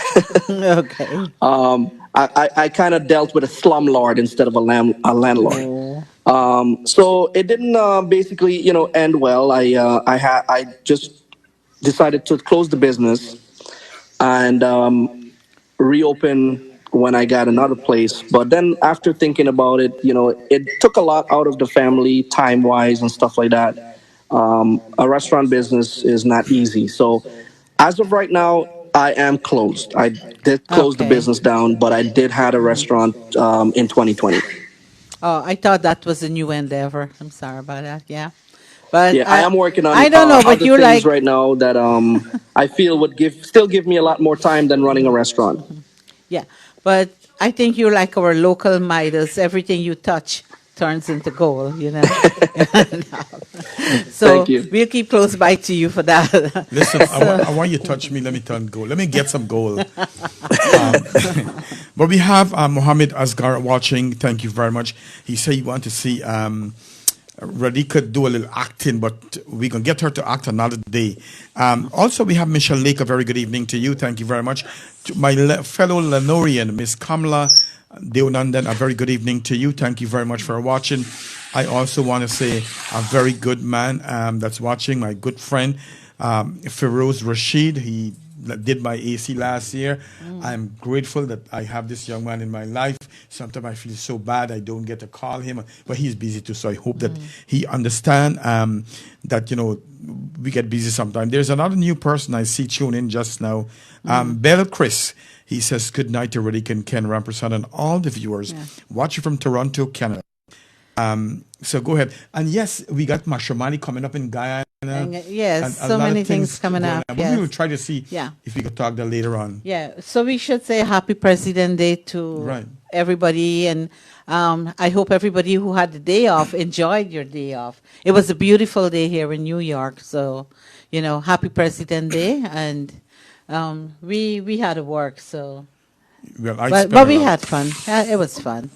Okay. I kind of dealt with a slumlord instead of a landlord. Oh. So it didn't basically, end well. I just decided to close the business and reopen when I got another place. But then after thinking about it, it took a lot out of the family, time wise and stuff like that. A restaurant business is not easy. So as of right now, I am closed. I did close the Okay. business down, but I did had a restaurant in 2020. Oh, I thought that was a new endeavor. I'm sorry about that. Yeah. But Yeah, I am working on I don't know, but other you're things like, right now that I feel would still give me a lot more time than running a restaurant. yeah. But I think you're like our local Midas. Everything you touch turns into gold. Thank So you. we'll keep close by to you for that. Listen, So, I want you to touch me. Let me turn gold. Let me get some gold. Um, but we have Mohammed Asgar watching. Thank you very much. He said he want to see Radhika do a little acting, but we can get her to act another day. Also, we have Michelle Lake. A very good evening to you. Thank you very much. To my fellow Lenorian, Miss Kamla Deonandan, a very good evening to you. Thank you very much for watching. I also want to say a very good man that's watching, my good friend, Feroz Rashid. He did my AC last year. I'm grateful that I have this young man in my life. Sometimes I feel so bad I don't get to call him, but he's busy too. So I hope that he understand that we get busy sometimes. There's another new person I see tune in just now, Bell Chris. He says good night to Radhika and Ken Rampersad and all the viewers. yeah. Watching from Toronto, Canada. So go ahead. And yes, we got Mashamani coming up in Guyana. And, yes, A so lot many of things coming going up. on. Yes. We will try to see Yeah. if we could talk that later on. Yeah, so we should say happy President Day to Right. everybody. And I hope everybody who had the day off enjoyed your day off. It was a beautiful day here in New York. So, happy President Day. And we had to work. So, Well, I but spent a we lot. had fun. It was fun.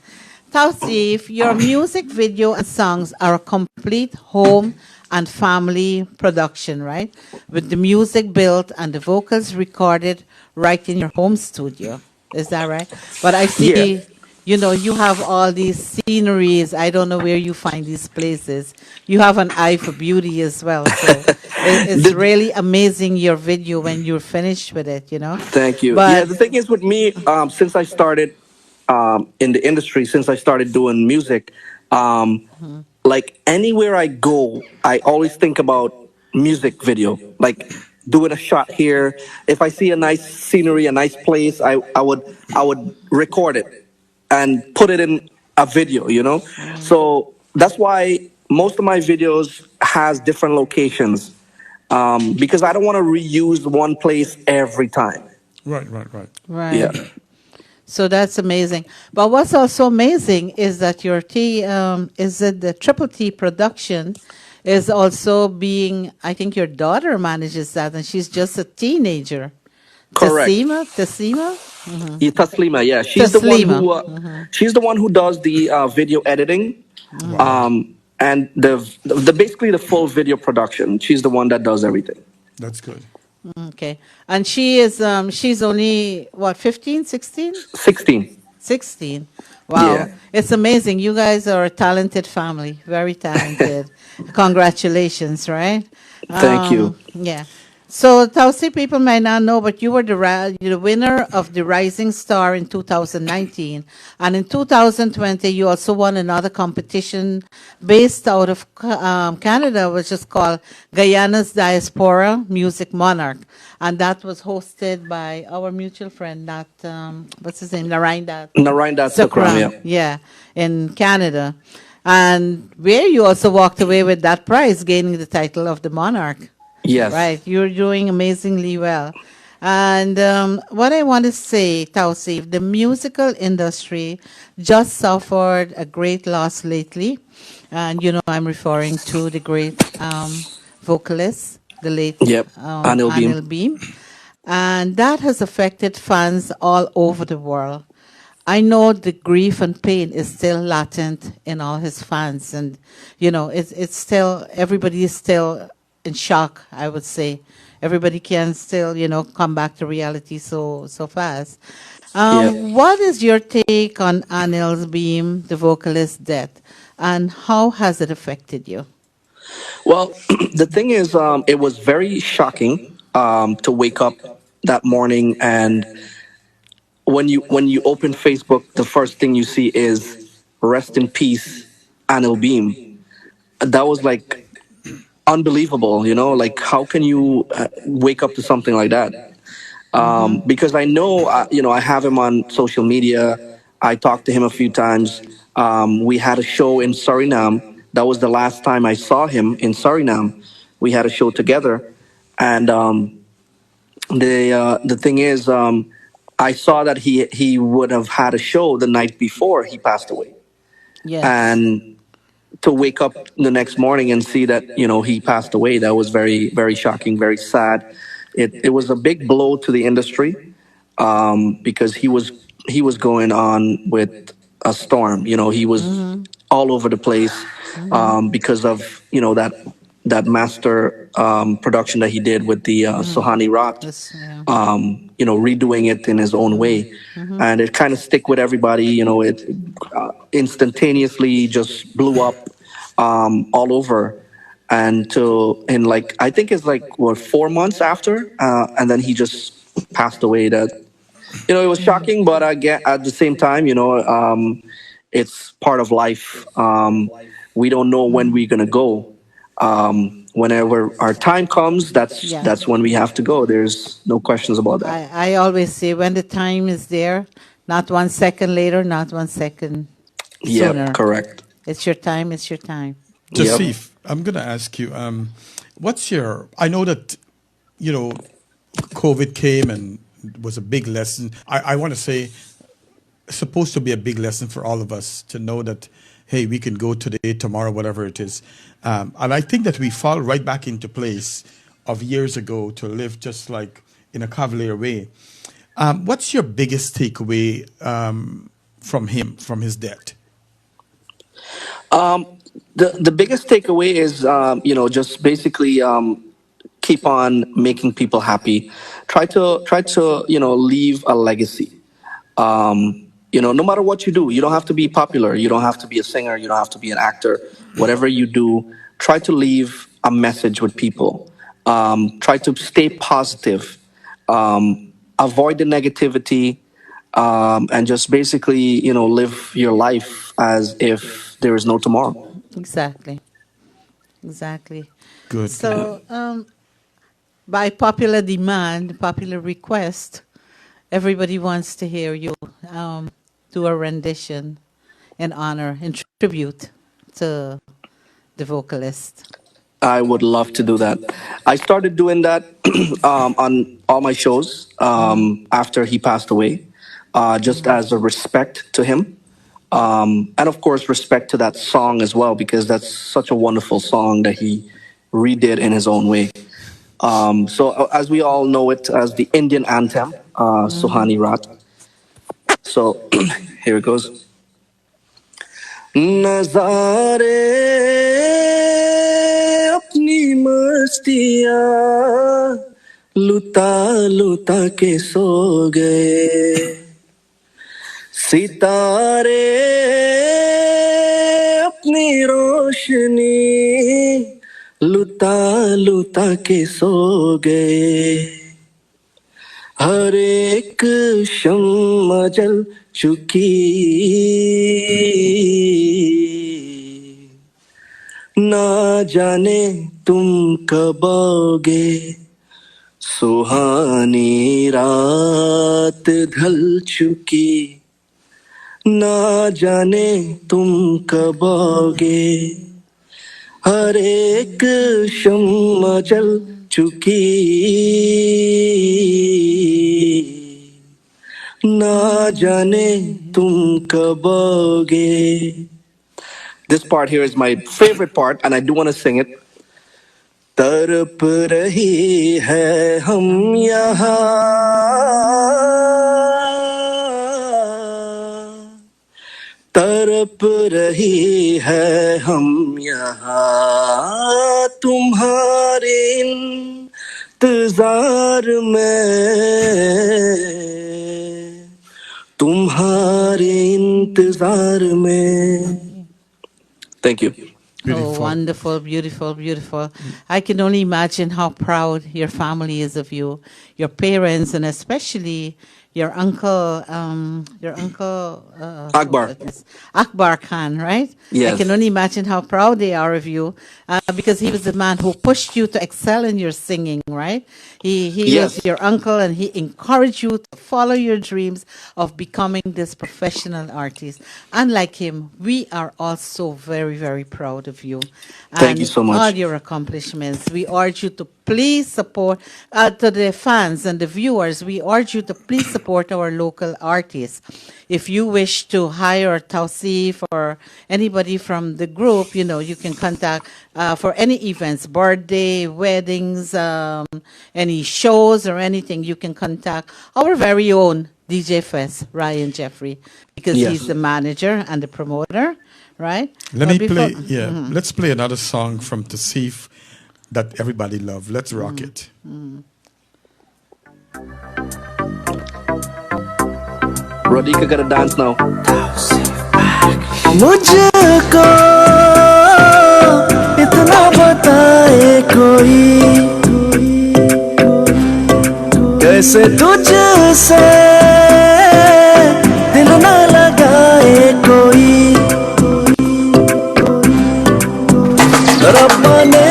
Tauseef, your music video and songs are a complete home and family production, right? With the music built and the vocals recorded right in your home studio. Is that right? But I Yeah. see, you have all these sceneries. I don't know where you find these places. You have an eye for beauty as well. So it's The, really amazing, your video, when you're finished with it. Thank you. Yeah, But, the thing is with me, since I started in the industry, since I started doing music, like anywhere I go, I always think about music video. Like doing a shot here. If I see a nice scenery, a nice place, I would record it and put it in a video. So that's why most of my videos has different locations because I don't want to reuse one place every time. Right, right, right. Yeah. right. So that's amazing. But what's also amazing is that your is that the Triple T production is also being, I think your daughter manages that, and she's just a teenager. Correct. Tasima? Yeah, Taslima, yeah, Taslima. she's the one who does the video editing, Wow. and the basically the full video production. She's the one that does everything. That's good. Okay. And she's only, what, 15, 16? 16. 16. Yeah. Wow. It's amazing. You guys are a talented family. Very talented. Congratulations, right? Thank you. Yeah. So, Tausi, people might not know, but you were the winner of the Rising Star in 2019. And in 2020, you also won another competition based out of Canada, which is called Guyana's Diaspora Music Monarch. And that was hosted by our mutual friend, what's his name? Naraindat Narayan Sakram, Sakram, yeah. yeah, in Canada. And where you also walked away with that prize, gaining the title of the Monarch. Yes. Right, you're doing amazingly well. And what I want to say, Tausif, the musical industry just suffered a great loss lately. And, I'm referring to the great vocalist, the late Yep. Anil Beam. Anil Beam. And that has affected fans all over the world. I know the grief and pain is still latent in all his fans, and it's still, everybody is still in shock. I would say everybody can still come back to reality so fast. Yeah. What is your take on Anil's Beam, the vocalist's death, and how has it affected you? Well, the thing is, it was very shocking to wake up that morning, and when you open Facebook, the first thing you see is "Rest in peace, Anil Beam." That was like unbelievable, like how can you wake up to something like that? Because I know, I have him on social media. I talked to him a few times. We had a show in Suriname. That was the last time I saw him in Suriname. We had a show together, and the thing is, I saw that he would have had a show the night before he passed away, Yes. and to wake up the next morning and see that he passed away, that was very, very shocking, very sad. It was a big blow to the industry, because he was going on with a storm. He was Mm-hmm. all over the place, Mm-hmm. because of that master production that he did with the Sohani Rat, Yes, yeah. redoing it in his own way, Mm-hmm. and it kind of stick with everybody. It instantaneously just blew up all over, and like I think it's like what 4 months after, and then he just passed away. That it was shocking, but again at the same time, it's part of life. We don't know when we're gonna go. Whenever our time comes, Yeah. that's when we have to go. There's no questions about that. I always say when the time is there, not 1 second later, not 1 second Yep, sooner. correct. It's your time, it's your time. Yep. Tauseef, I'm going to ask you, what's your? I know that you know COVID came and was a big lesson. I want to say supposed to be a big lesson for all of us to know that, hey, we can go today, tomorrow, whatever it is. And I think that we fall right back into place of years ago to live just like in a cavalier way. What's your biggest takeaway from him, from his death? Um, the biggest takeaway is, just basically, keep on making people happy. Try to leave a legacy. No matter what you do, you don't have to be popular. You don't have to be a singer. You don't have to be an actor. Whatever you do, try to leave a message with people. Try to stay positive. Avoid the negativity, and just basically, live your life as if there is no tomorrow. Exactly. Exactly. Good, good. So, by popular demand, popular request, everybody wants to hear you do a rendition in honor, in tribute to the vocalist. I would love to do that. I started doing that on all my shows after he passed away, just as a respect to him. And of course, respect to that song as well, because that's such a wonderful song that he redid in his own way. So, as we all know it as the Indian anthem, Suhani Rat. So, here it goes. नजारे अपनी मस्तियाँ लुटा लुटा के सो गए सितारे अपनी रोशनी लुटा लुटा के सो गए हर एक शम्मा जल चुकी ना जाने तुम कब आओगे सुहानी रात ढल चुकी ना जाने तुम कब आओगे हर एक शम्मा जल चुकी ना जाने तुम कब आओगे. This part here is my favorite part, and I do want to sing it. तरप रही है हम यहाँ तड़प रही है हम यहाँ तुम्हारे इंतजार में तुम्हारे इंतजार में. Thank you. Beautiful. Oh, wonderful, beautiful, beautiful. I can only imagine how proud your family is of you, your parents, and especially your uncle, Akbar. Akbar Khan, right? Yes. I can only imagine how proud they are of you, because he was the man who pushed you to excel in your singing, right? He Yes. was your uncle, and he encouraged you to follow your dreams of becoming this professional artist. Unlike him, we are also very, very proud of you. Thank you so much. All your accomplishments. We urge you to please support, to the fans and the viewers, we urge you to please support our local artists. If you wish to hire Tauseef or anybody from the group, you can contact for any events, birthday, weddings, any shows or anything, you can contact our very own DJ Fest, Ryan Jeffrey, because Yes. he's the manager and the promoter, right? Let's play another song from Tauseef that everybody loves. Let's rock it. Radhika gotta dance now. मुझको इतना बताए कोई कैसे तुझसे दिल ना लगाए कोई रब्बा ने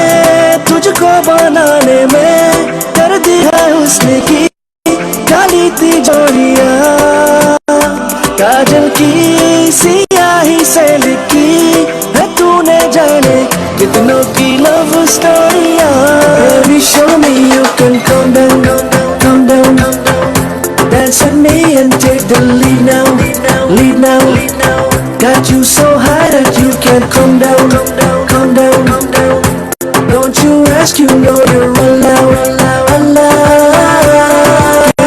तुझको बनाने में कर दी है उसने की काली तिजोरियां काजल की सियाही से लिखी है तूने जाने कितनों की लव स्टोरियां. Baby show me you can calm down, dance with me and take the lead now, got you so high that you can't come down. Don't you ask, you know you're allowed.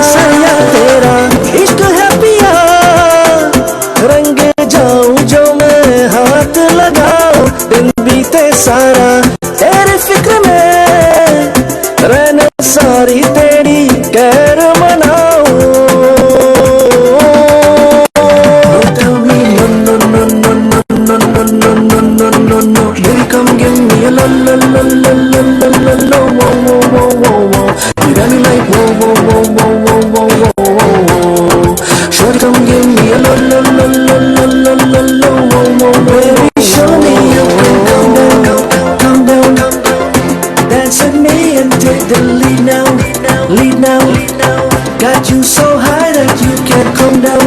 सैया तेरा इश्क है पिया रंग जाऊं जो मैं हाथ लगाऊं दिन बीते सारा तेरे फिक्र में रहना सारी तेरी कैर मनाऊं. Tell me no, baby come give me a la. You got me like whoa. Shorty come give me a la. Baby show me you can calm down, dance with me and take the lead now, got you so high that you can't come down.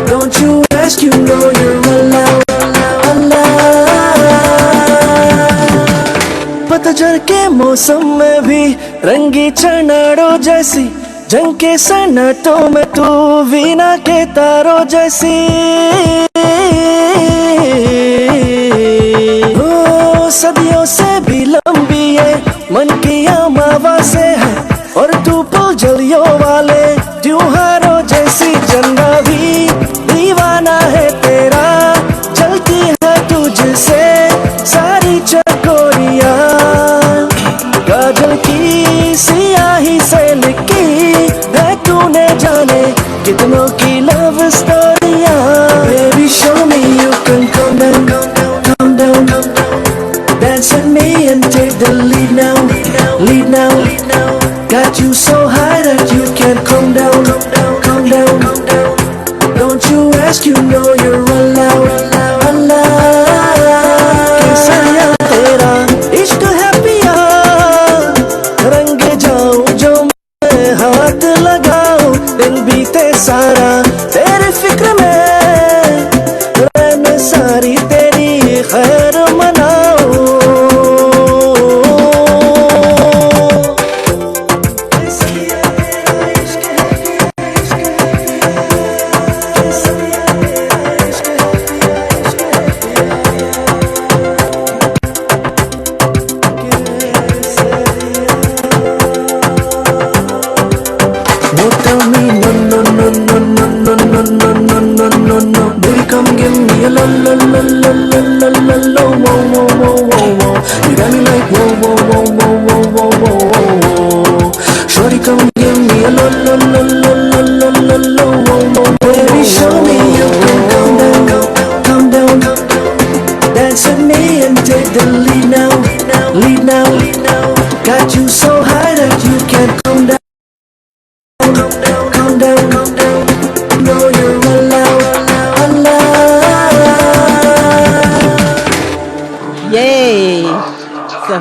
Don't you ask, you know you're allowed. पतझड़ के मौसम में भी रंगी चनाड़ों जैसी जंग के सन्नाटों में तू वीणा के तारों जैसी. सदियों से भी लंबी है मन की अमावा से है और तू पुलझड़ियों वाले त्योहारों जैसी. चंदा भी दीवाना है तेरा जलती है तुझसे सारी चकोरियां काजल की सियाही से लिखी है तूने जाने कितनों की लव स्टोरियां. Baby show me you can calm down, dance with me and take the lead now, got you so high that you can't come down. Don't you ask, you know you're allowed. सैया तेरा इश्क है पिया रंग जाऊं जो मैं हाथ लगाऊं दिन बीते सारा तेरे फिक्र में रहना सारी तेरी खैर मनाऊं. lo lo lo lo lo lo lo lo. Baby, show me you can calm down, calm down, calm down. Dance with me and take the lead now, lead now, lead now. Got you so high that you can't calm down, calm down, calm down, calm down. No, you're allowed, allowed. Yay! So,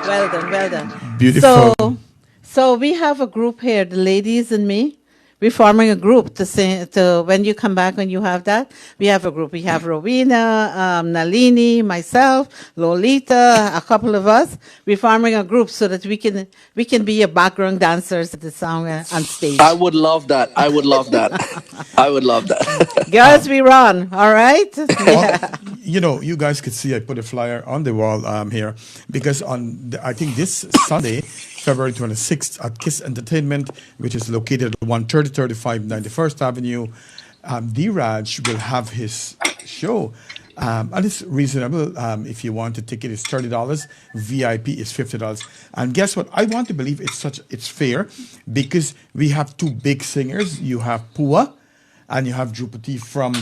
well done, well done. Beautiful. So we have a group here, the ladies and me. We're forming a group to sing. To when you come back, when you have that, we have a group. We have Rowena, Nalini, myself, Lolita, a couple of us. We're forming a group so that we can be your background dancers at the song on stage. I would love that. I would love that. I would love that. Girls, we run. All right. Yeah. You know, you guys could see I put a flyer on the wall here because I think this Sunday, February 26th at Kiss Entertainment, which is located at 13035 91st Avenue, D-Raj will have his show. And it's reasonable. If you want a ticket, it's $30. VIP is $50. And guess what? I want to believe it's fair because we have two big singers. You have Pua and you have Drupati from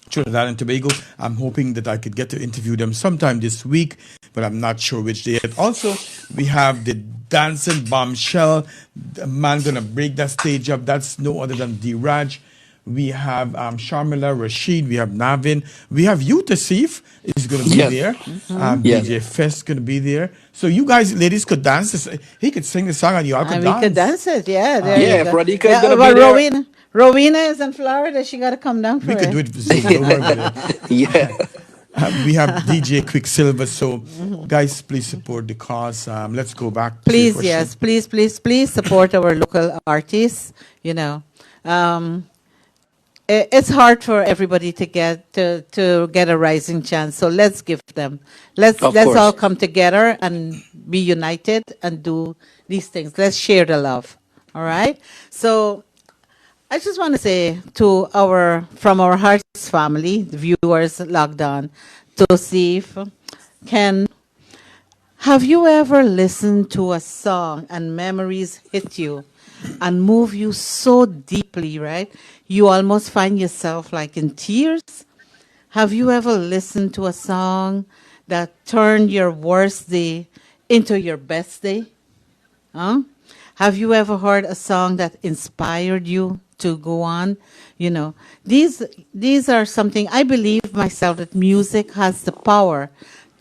Trinidad and Tobago. I'm hoping that I could get to interview them sometime this week, but I'm not sure which day yet. Also, we have the dancing bombshell, the man gonna break that stage up. That's no other than D-Raj. We have Sharmila, Rashid, we have Navin, we have you, Tauseef, is going to be there. DJ Fest going to be there. So you guys, ladies, could dance this. He could sing the song and you all could dance. We could dance it, yeah. Yeah, if Radhika is going to be there. Rowena is in Florida. She got to come down for we it. could do it. Zoom, don't worry about it. Yeah. We have DJ Quicksilver. So, guys, please support the cause. Let's go back. Please, yes. Please support our local artists. You know, it's hard for everybody to get a rising chance. So let's give them. Let's all come together and be united and do these things. Let's share the love. All right. So I just want to say to from our hearts family, the viewers logged on, Tauseef, Ken, have you ever listened to a song and memories hit you and move you so deeply, right? You almost find yourself like in tears? Have you ever listened to a song that turned your worst day into your best day? Huh? Have you ever heard a song that inspired you to go on? You know, these are something I believe myself that music has the power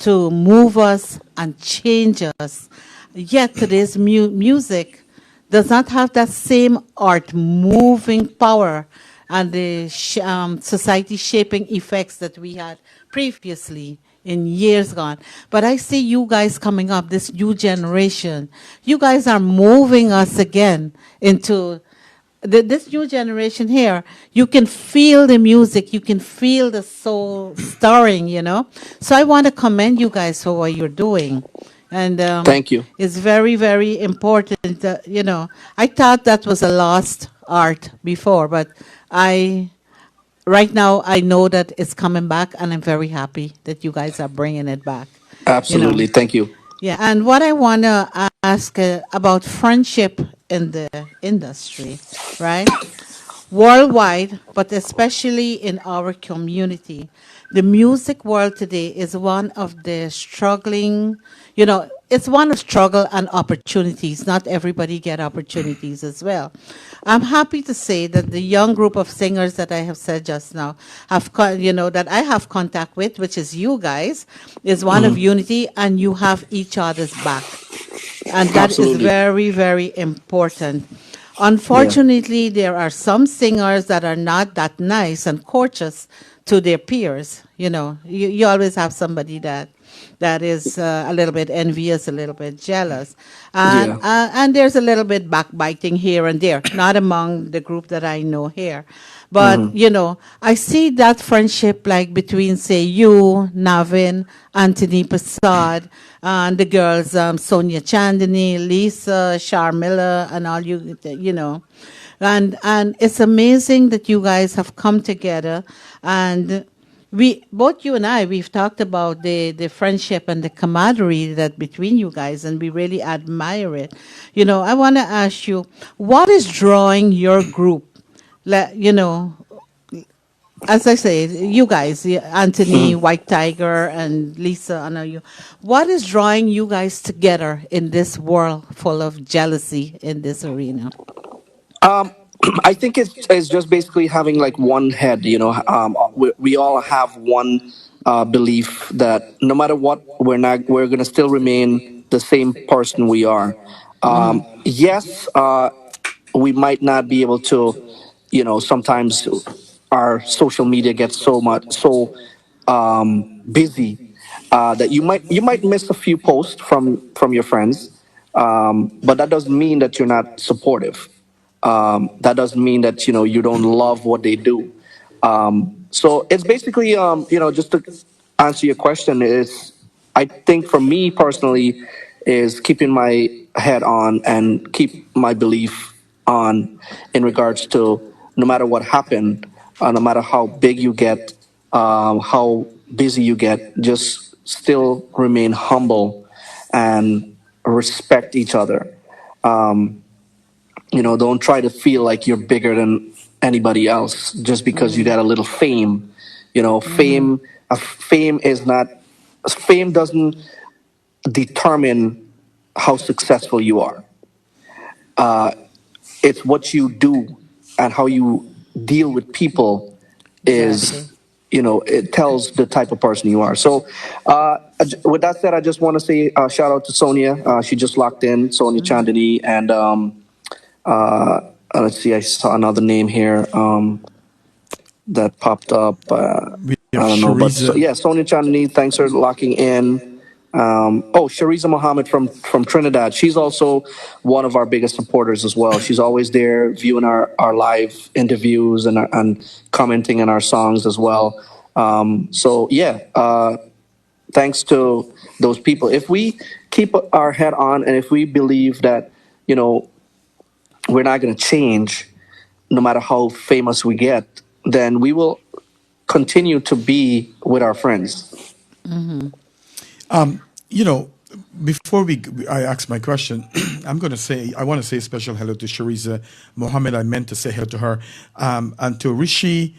to move us and change us. Yet today's music does not have that same art moving power and the society shaping effects that we had previously in years gone. But I see you guys coming up, this new generation. You guys are moving us again into this new generation here. You can feel the music. You can feel the soul stirring, you know. So I want to commend you guys for what you're doing. And thank you. It's very, very important. You know, I thought that was a lost art before, but right now I know that it's coming back, and I'm very happy that you guys are bringing it back. Absolutely, you know? Thank you. Yeah, and what I want to ask about friendship in the industry, right? Worldwide, but especially in our community. The music world today is one of the struggling, you know, it's one of struggle and opportunities. Not everybody get opportunities as well. I'm happy to say that the young group of singers that I have said just now that I have contact with, which is you guys, is one of unity, and you have each other's back. And that is very, very important. Unfortunately, there are some singers that are not that nice and courteous to their peers. You know, you always have somebody that is a little bit envious, a little bit jealous. And there's a little bit backbiting here and there, not among the group that I know here. But, you know, I see that friendship like between, say, you, Navin, Anthony Prasad, and the girls, Sonia Chandani, Lisa, Sharmila, and all you know. And it's amazing that you guys have come together and we both you and I we've talked about the friendship and the camaraderie that between you guys, and we really admire it. I want to ask you, what is drawing your group? You know, as I say, you guys, Anthony, Mhm. White Tiger, and Lisa, I know you. What is drawing you guys together in this world full of jealousy in this arena? Um, I think it's just basically having like one head. We all have one belief that no matter what, we're gonna still remain the same person we are. Yes, we might not be able to. Sometimes our social media gets so busy that you might miss a few posts from your friends, but that doesn't mean that you're not supportive. That doesn't mean that you don't love what they do. So it's basically just to answer your question is, I think for me personally is keeping my head on and keep my belief on in regards to no matter what happened, no matter how big you get, how busy you get, just still remain humble and respect each other. Um, don't try to feel like you're bigger than anybody else just because you got a little fame. Mm-hmm. Fame is not fame doesn't determine how successful you are. It's what you do and how you deal with people is, Exactly. it tells the type of person you are. So, with that said, I just want to say shout out to Sonia. She just locked in, Sonia Chandani, and uh, let's see, I saw another name here that popped up. We have I don't know, but Shariza. yeah, Sonia Chandani, thanks for locking in. Shariza Mohammed from Trinidad. She's also one of our biggest supporters as well. She's always there viewing our live interviews and commenting on our songs as well. So yeah, thanks to those people. If we keep our head on and if we believe that you know we're not going to change, no matter how famous we get, then we will continue to be with our friends. You know, before I ask my question, I want to say a special hello to Shariza Mohammed. I meant to say hello to her. And to Rishi,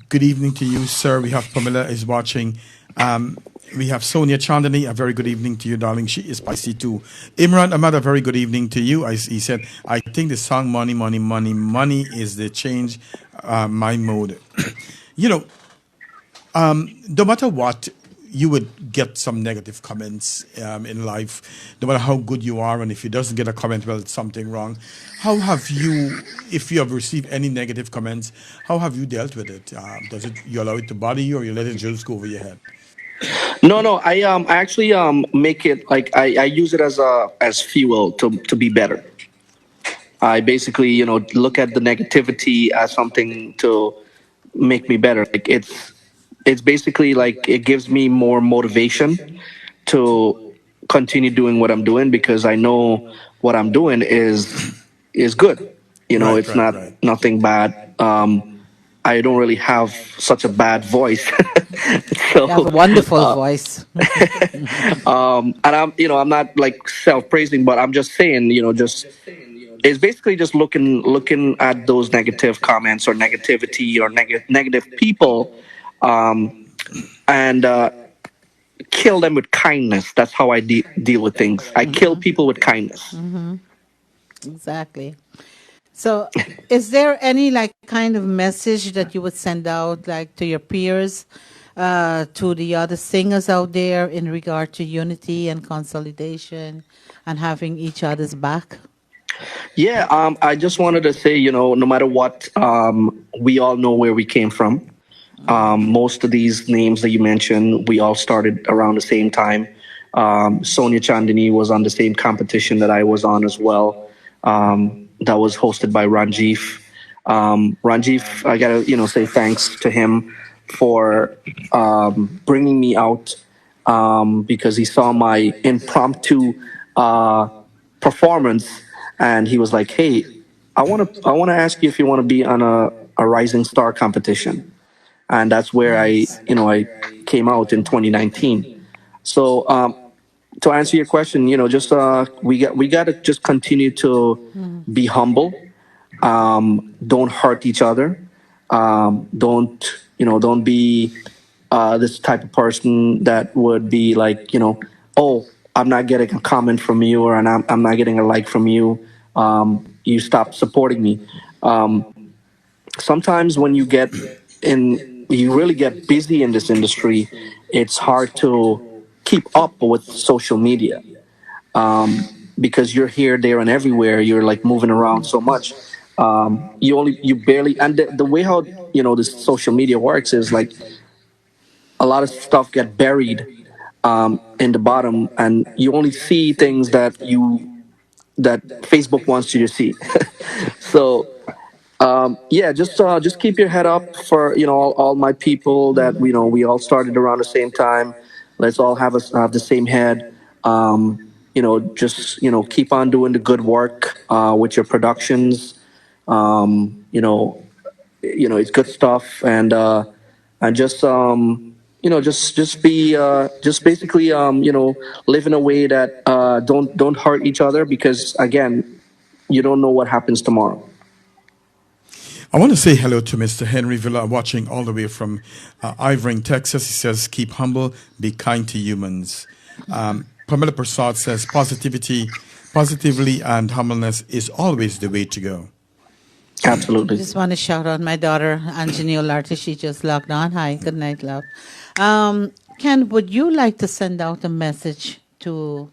good evening to you, sir. We have Pamela is watching. We have Sonia Chandani, a very good evening to you, darling. She is spicy too. Imran Ahmad, a very good evening to you. He said, I think the song Money, Money, Money, Money is the change my mode. you know, no matter what, you would get some negative comments in life, no matter how good you are. And if you doesn't get a comment, well, it's something wrong. How have you, if you have received any negative comments, how have you dealt with it? Does it you allow it to bother you, or you let it just go over your head? No, no, I actually make it like I use it as fuel to be better. I basically look at the negativity as something to make me better. Like it's basically like it gives me more motivation to continue doing what I'm doing because I know what I'm doing is good. Right, It's right, not right. nothing bad. I don't really have such a bad voice, You have a so wonderful voice. and I'm not like self praising, but I'm just saying, just it's basically just looking at those negative comments or negativity or negative people, um, and kill them with kindness. That's how I deal with things. I kill people with kindness. Exactly. So, is there any like kind of message that you would send out like to your peers, to the other singers out there in regard to unity and consolidation and having each other's back? Yeah, I just wanted to say, no matter what, we all know where we came from. Most of these names that you mentioned, we all started around the same time. Sonia Chandani was on the same competition that I was on as well. That was hosted by Ranjif. Ranjif, I gotta say thanks to him for bringing me out because he saw my impromptu performance and he was like, "Hey, I want to ask you if you want to be on a rising star competition." and that's where Nice. I came out in 2019. So to answer your question, just we got to just continue to be humble. Don't hurt each other. Don't be this type of person that would be like, oh, I'm not getting a comment from you, or I'm not getting a like from you. You stop supporting me. Sometimes when you really get busy in this industry, it's hard to keep up with social media, because you're here, there, and everywhere. You're like moving around so much. You barely, and the way how this social media works is like a lot of stuff get buried in the bottom, and you only see things that Facebook wants you to see. So yeah, just keep your head up for all my people that we all started around the same time. Let's all have the same head. Just keep on doing the good work with your productions. Um, you know, it's good stuff, and just be just basically live in a way that don't hurt each other, because again, you don't know what happens tomorrow. I want to say hello to Mr. Henry Villa, watching all the way from Irving, Texas. He says, keep humble, be kind to humans. Pamela Prasad says, positively and humbleness is always the way to go. I Absolutely. just want to shout out my daughter, Anjani Olarte. She just logged on. Hi, good night, love. Ken, would you like to send out a message to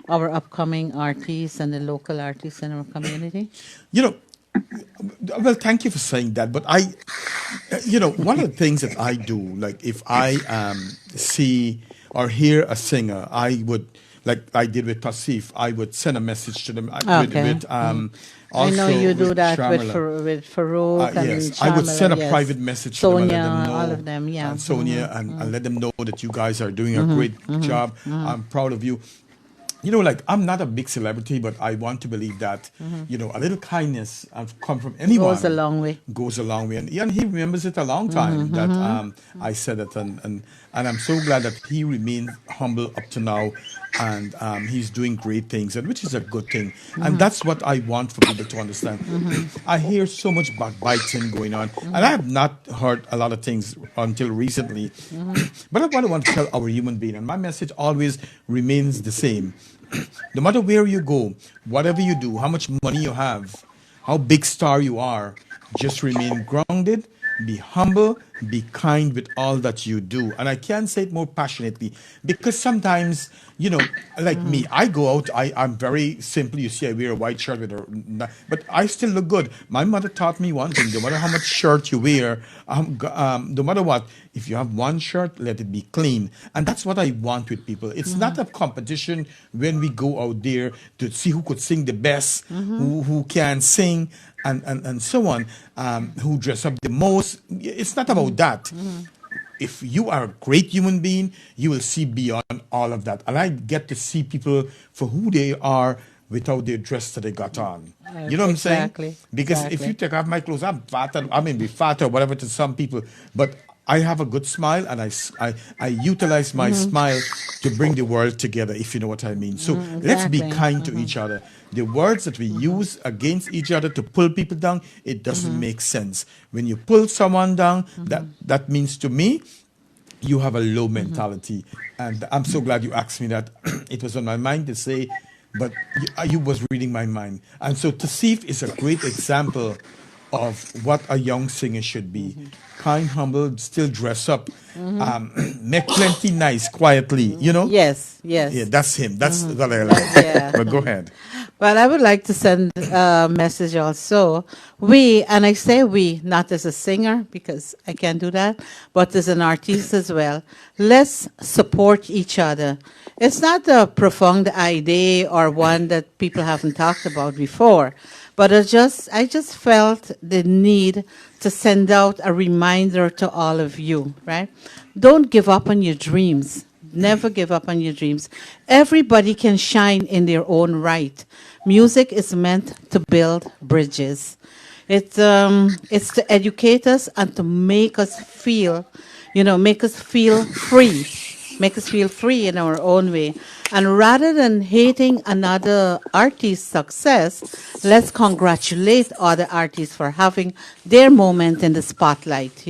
our upcoming artists and the local artists in our community? You know, well, thank you for saying that. But one of the things that I do, like if I see or hear a singer, I would, like I did with Tauseef, I would send a message to them. Okay. I know Also you do with that with Shamala. with Farouk and Yes, I would send Shamala, a yes. private message to them and Sonia, let them know, all of them, yeah. and Sonia, and let them know that you guys are doing a great job. I'm proud of you. Like I'm not a big celebrity, but I want to believe that, a little kindness come from anyone Goes a long way. goes a long way. And yeah, and he remembers it a long time that I said it, and I'm so glad that he remains humble up to now, and he's doing great things, and which is a good thing. And that's what I want for people to understand. I hear so much backbiting going on, and I have not heard a lot of things until recently. But what I want to tell our human being, and my message always remains the same. No matter where you go, whatever you do, how much money you have, how big star you are, just remain grounded, be humble, be kind with all that you do. And I can't say it more passionately because sometimes, like me, I go out, I'm very simple. You see, I wear a white shirt but I still look good. My mother taught me one thing: no matter how much shirt you wear, no matter what, if you have one shirt, let it be clean. And that's what I want with people. It's not a competition when we go out there to see who could sing the best, who can sing, and so on, who dress up the most. It's not about that. If you are a great human being, you will see beyond all of that. And I get to see people for who they are without their dress that they got on. You know what I'm saying? Exactly. Because if you take off my clothes, I'm fat, I mean, be fat or whatever to some people, but I have a good smile, and I utilize my smile to bring the world together, if you know what I mean. So let's be Exactly. kind to each other. The words that we use against each other to pull people down, it doesn't make sense. When you pull someone down, that means to me, you have a low mentality. And I'm so glad you asked me that. It was on my mind to say, but you was reading my mind. And so Tauseef is a great example of what a young singer should be. Kind, humble, still dress up, make plenty nice quietly, Yes, yes. Yeah, that's him. That's what I like. Yeah. But go ahead. Well, I would like to send a message also. And I say we, not as a singer, because I can't do that, but as an artist as well. Let's support each other. It's not a profound idea or one that people haven't talked about before, but I just felt the need to send out a reminder to all of you, right? Don't give up on your dreams. Never give up on your dreams. Everybody can shine in their own right. Music is meant to build bridges. It's to educate us and to make us feel, make us feel free, make us feel free in our own way. And rather than hating another artist's success, let's congratulate other artists for having their moment in the spotlight,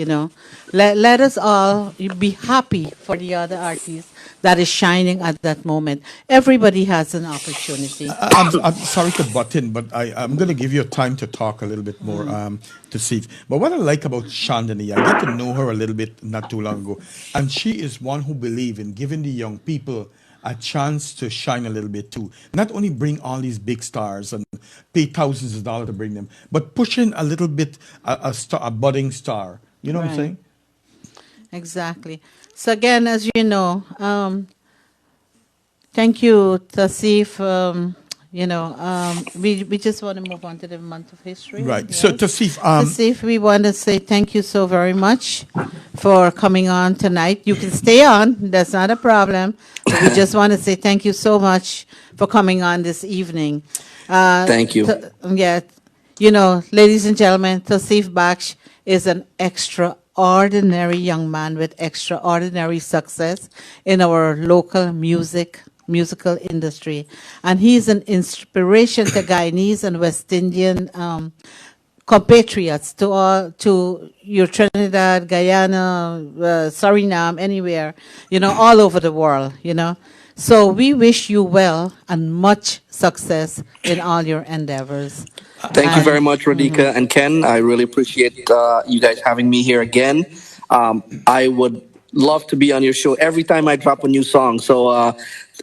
Let us all be happy for the other artist that is shining at that moment. Everybody has an opportunity. I'm sorry to butt in, but I'm going to give you time to talk a little bit more to see. But what I like about Chandani, I get to know her a little bit not too long ago, and she is one who believes in giving the young people a chance to shine a little bit too. Not only bring all these big stars and pay thousands of dollars to bring them, but pushing a little bit a budding star. You know what I'm Right. saying? Exactly. So again, as you know, thank you, Tauseef. We just want to move on to the month of history. Right. So, Yes. Tauseef, Tauseef, we want to say thank you so very much for coming on tonight. You can stay on. That's not a problem. But we just want to say thank you so much for coming on this evening. Thank you. Yeah, ladies and gentlemen, Tauseef Baksh is an extraordinary young man with extraordinary success in our local musical industry, and he's an inspiration to Guyanese and West Indian compatriots, to your Trinidad, Guyana, Suriname, anywhere, all over the world. So we wish you well and much success in all your endeavors. Thank you very And much, Radhika and Ken. I really appreciate you guys having me here again. I would love to be on your show every time I drop a new song. So,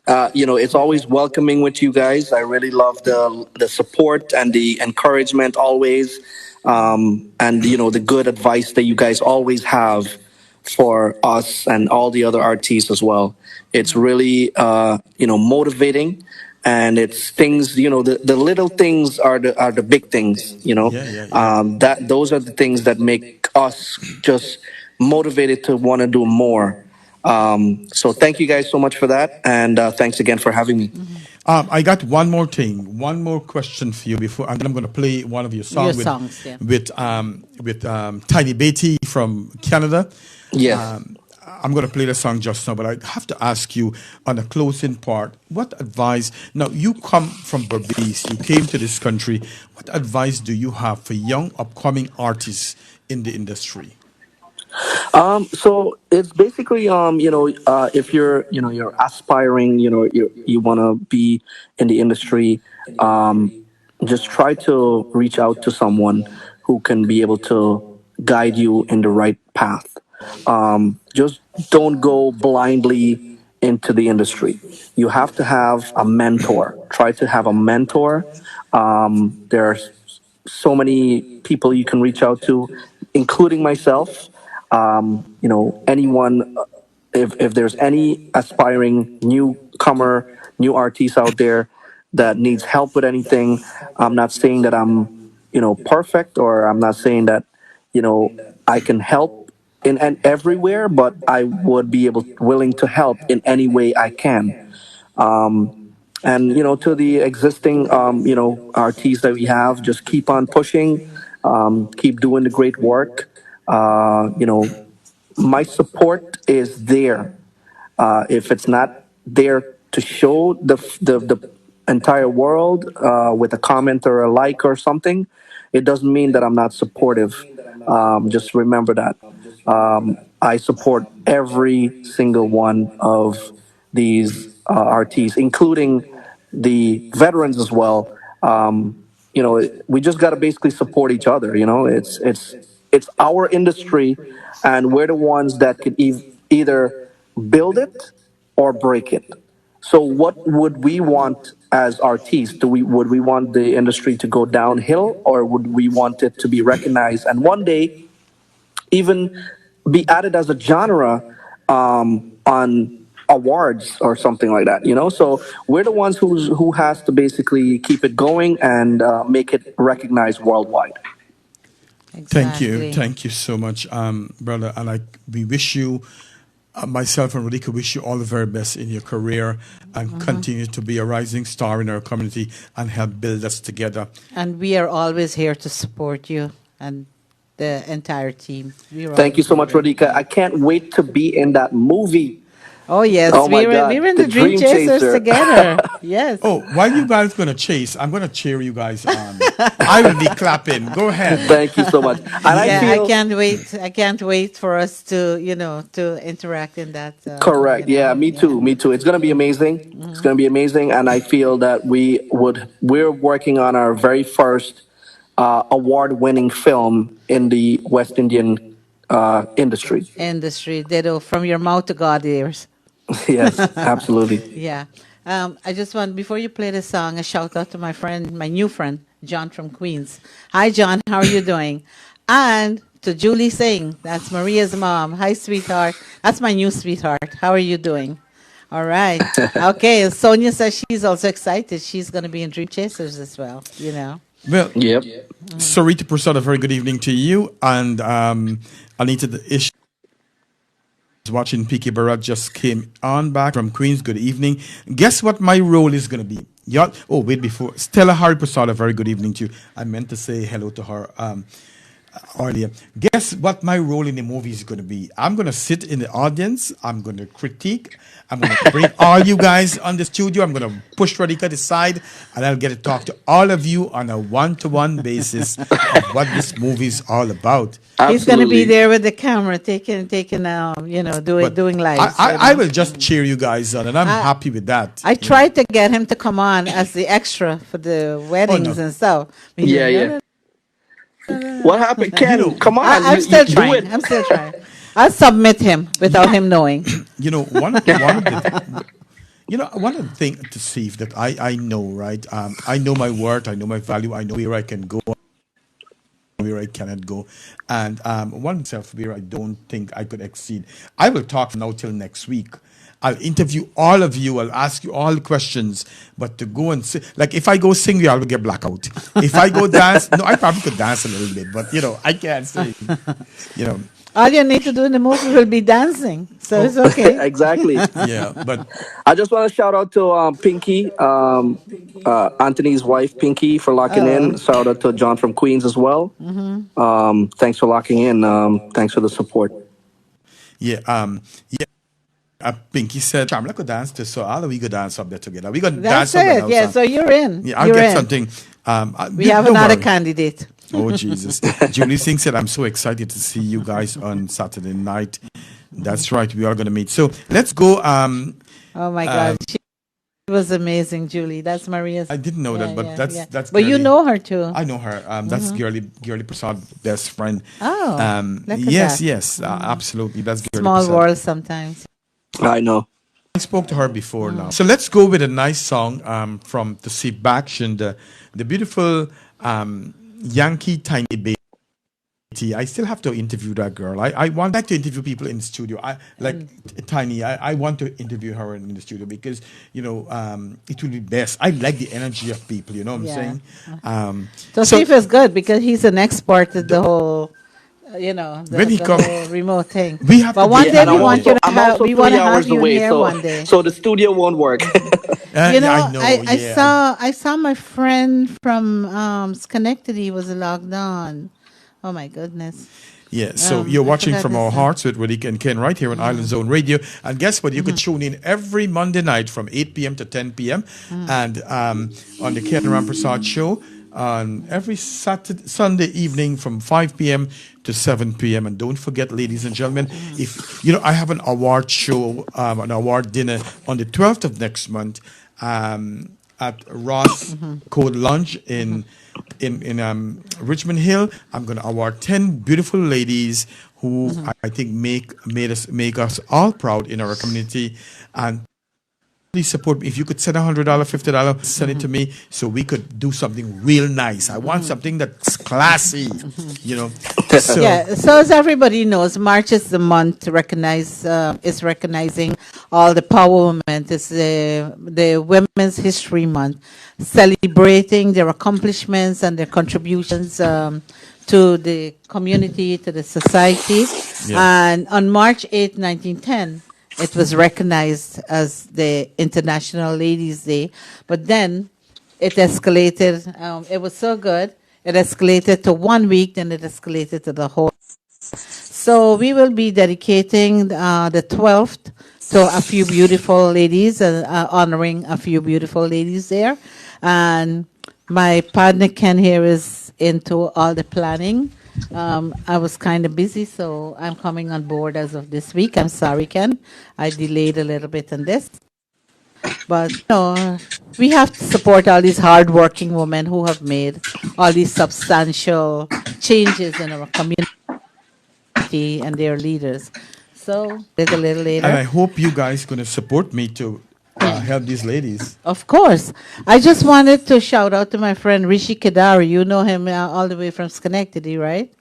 it's always welcoming with you guys. I really love the support and the encouragement always, and the good advice that you guys always have for us and all the other artists as well. It's really motivating, and it's things, the little things are the big things. yeah, yeah, yeah. That those are the things that make us just motivated to want to do more. So thank you guys so much for that, and thanks again for having me. I got one more thing, one more question for you before, and then I'm going to play one of your your songs songs, yeah. with Tiny Beatty from Canada. Yes. I'm going to play the song just now, but I have to ask you on a closing part, what advice? Now, you come from Berbice, you came to this country. What advice do you have for young upcoming artists in the industry? So it's basically, if you're aspiring, you want to be in the industry, um, just try to reach out to someone who can be able to guide you in the right path. Just don't go blindly into the industry. You have to have a mentor. Try to have a mentor. There's so many people you can reach out to, including myself. Anyone, if there's any aspiring newcomer, new artist out there that needs help with anything, I'm not saying that I'm, perfect, or I'm not saying that, you know, I can help in and everywhere, but I would be willing to help in any way I can. Um, and to the existing artists that we have, just keep on pushing, keep doing the great work. My support is there. If it's not there to show the entire world with a comment or a like or something, it doesn't mean that I'm not supportive. Just remember that. I support every single one of these artists, including the veterans as well. We just got to basically support each other. It's our industry, and we're the ones that could either build it or break it. So, what would we want as artists? Would we want the industry to go downhill, or would we want it to be recognized and one day even be added as a genre on awards or something like that? So we're the ones who has to basically keep it going and make it recognized worldwide. Thank you. Exactly. Thank you so much, brother. And we wish you myself and Radhika wish you all the very best in your career and continue to be a rising star in our community and help build us together. And we are always here to support you and the entire team. Thank you so much, Radhika. I can't wait to be in that movie. Oh yes, Oh my we God, were in The the Dream Dream Chasers Chaser. together. Yes. Oh, while you guys gonna chase, I'm gonna cheer you guys on. I will be clapping. Go ahead. Thank you so much. And I Yeah, feel I can't wait for us to, to interact in that. correct. Yeah, me too. Me too. It's gonna be amazing. It's gonna be amazing, and I feel that we're working on our very first award-winning film in the West Indian industry. Industry, ditto, from your mouth to God ears. Yes, absolutely. Yeah. I just want, before you play the song, a shout out to my friend, my new friend, John from Queens. Hi, John. How are you doing? And to Julie Singh, that's Maria's mom. Hi, sweetheart. That's my new sweetheart. How are you doing? All right. Okay. Sonia says she's also excited. She's going to be in Dream Chasers as well, Well, Yep. Sarita Prasad, a very good evening to you. And Anita the Ish watching Piki Barat just came on back from Queens. Good evening. Guess what my role is going to be? Oh, wait, before. Stella Hari Prasad, a very good evening to you. I meant to say hello to her earlier. Guess what my role in the movie is going to be? I'm going to sit in the audience. I'm going to critique. I'm going to bring all you guys on the studio. I'm going to push Radhika to the side, and I'll get to talk to all of you on a one-to-one basis of what this movie is all about. He's going to be there with the camera, doing live. I will just cheer you guys on, and I'm happy with that. I tried to get him to come on as the extra for the weddings and stuff. Yeah. What happened, Ken? Come on, I'm still do trying. it. I'm still trying. I'll submit him without him knowing. One of the things to see that I know, right? I know my worth, I know my value, I know where I can go, where I cannot go, and one self where I don't think I could exceed. I will talk from now till next week. I'll interview all of you. I'll ask you all questions. But to go and sing, like if I go sing, you all will get blackout. If I go dance, no, I probably could dance a little bit, but I can't sing. All you need to do in the movie will be dancing, so it's okay. Exactly. Yeah, but I just want to shout out to Pinky, Anthony's wife, Pinky, for locking in. Shout out to John from Queens as well. Thanks for locking in. Thanks for the support. yeah. Pinky said, "I'm like a dance to so all we go dance up there together. We gonna That's dance it. up Yeah, so you're in. Yeah, I'll You're get in. something. We have don't another worry. candidate. Oh Jesus! Julie Singh said, "I'm so excited to see you guys on Saturday night." That's right. We are going to meet. So let's go. Oh my God, she was amazing, Julie. That's Maria's. I didn't know that, but that's. But you Girly. know her too. I know her. That's Girly Prasad, best friend. Oh, look at yes, that. yes, absolutely. That's Girly Small Prasad. world sometimes. I know. I spoke to her before now. So let's go with a nice song from Tauseef Baksh and the beautiful Yankee Tiny Baby. I still have to interview that girl. I want to interview people in the studio. Tiny. I want to interview her in the studio because it will be best. I like the energy of people. You know what I'm saying? Tauseef is good because he's an expert at the whole. When he the come- whole remote thing. We have But to one do- day and we I'm want you to I'm have. also We want to 3 have hours you away, here so one day. so the studio won't work. I saw my friend from Schenectady was logged on. Oh my goodness. Yeah, so you're watching forgot From his Our name. Hearts with Radhika and Ken right here on Island Zone Radio. And guess what? You could tune in every Monday night from 8 p.m. to 10 p.m. And on the Ken Ramprasad show on every Sunday evening from 5 p.m. to 7 p.m. And don't forget, ladies and gentlemen, if I have an award show, an award dinner on the 12th of next month at Ross Code Lounge in Richmond Hill. I'm going to award 10 beautiful ladies who I think make us all proud in our community. And please support me. If you could send $100, $50, send it to me so we could do something real nice. I want something that's classy, So, So as everybody knows, March is the month to is recognizing all the power women. It's the Women's History Month, celebrating their accomplishments and their contributions to the community, to the society. Yeah. And on March 8, 1910, it was recognized as the International Ladies' Day. But then it escalated. It was so good. It escalated to 1 week, then it escalated to the whole. So we will be dedicating the 12th to a few beautiful ladies and honoring a few beautiful ladies there. And my partner Ken here is into all the planning. I was kind of busy, so I'm coming on board as of this week. I'm sorry, Ken. I delayed a little bit on this. But, we have to support all these hardworking women who have made all these substantial changes in our community and their leaders. So, a little later. And I hope you guys going to support me to help these ladies. Of course. I just wanted to shout out to my friend Rishi Kedari. You know him all the way from Schenectady, right?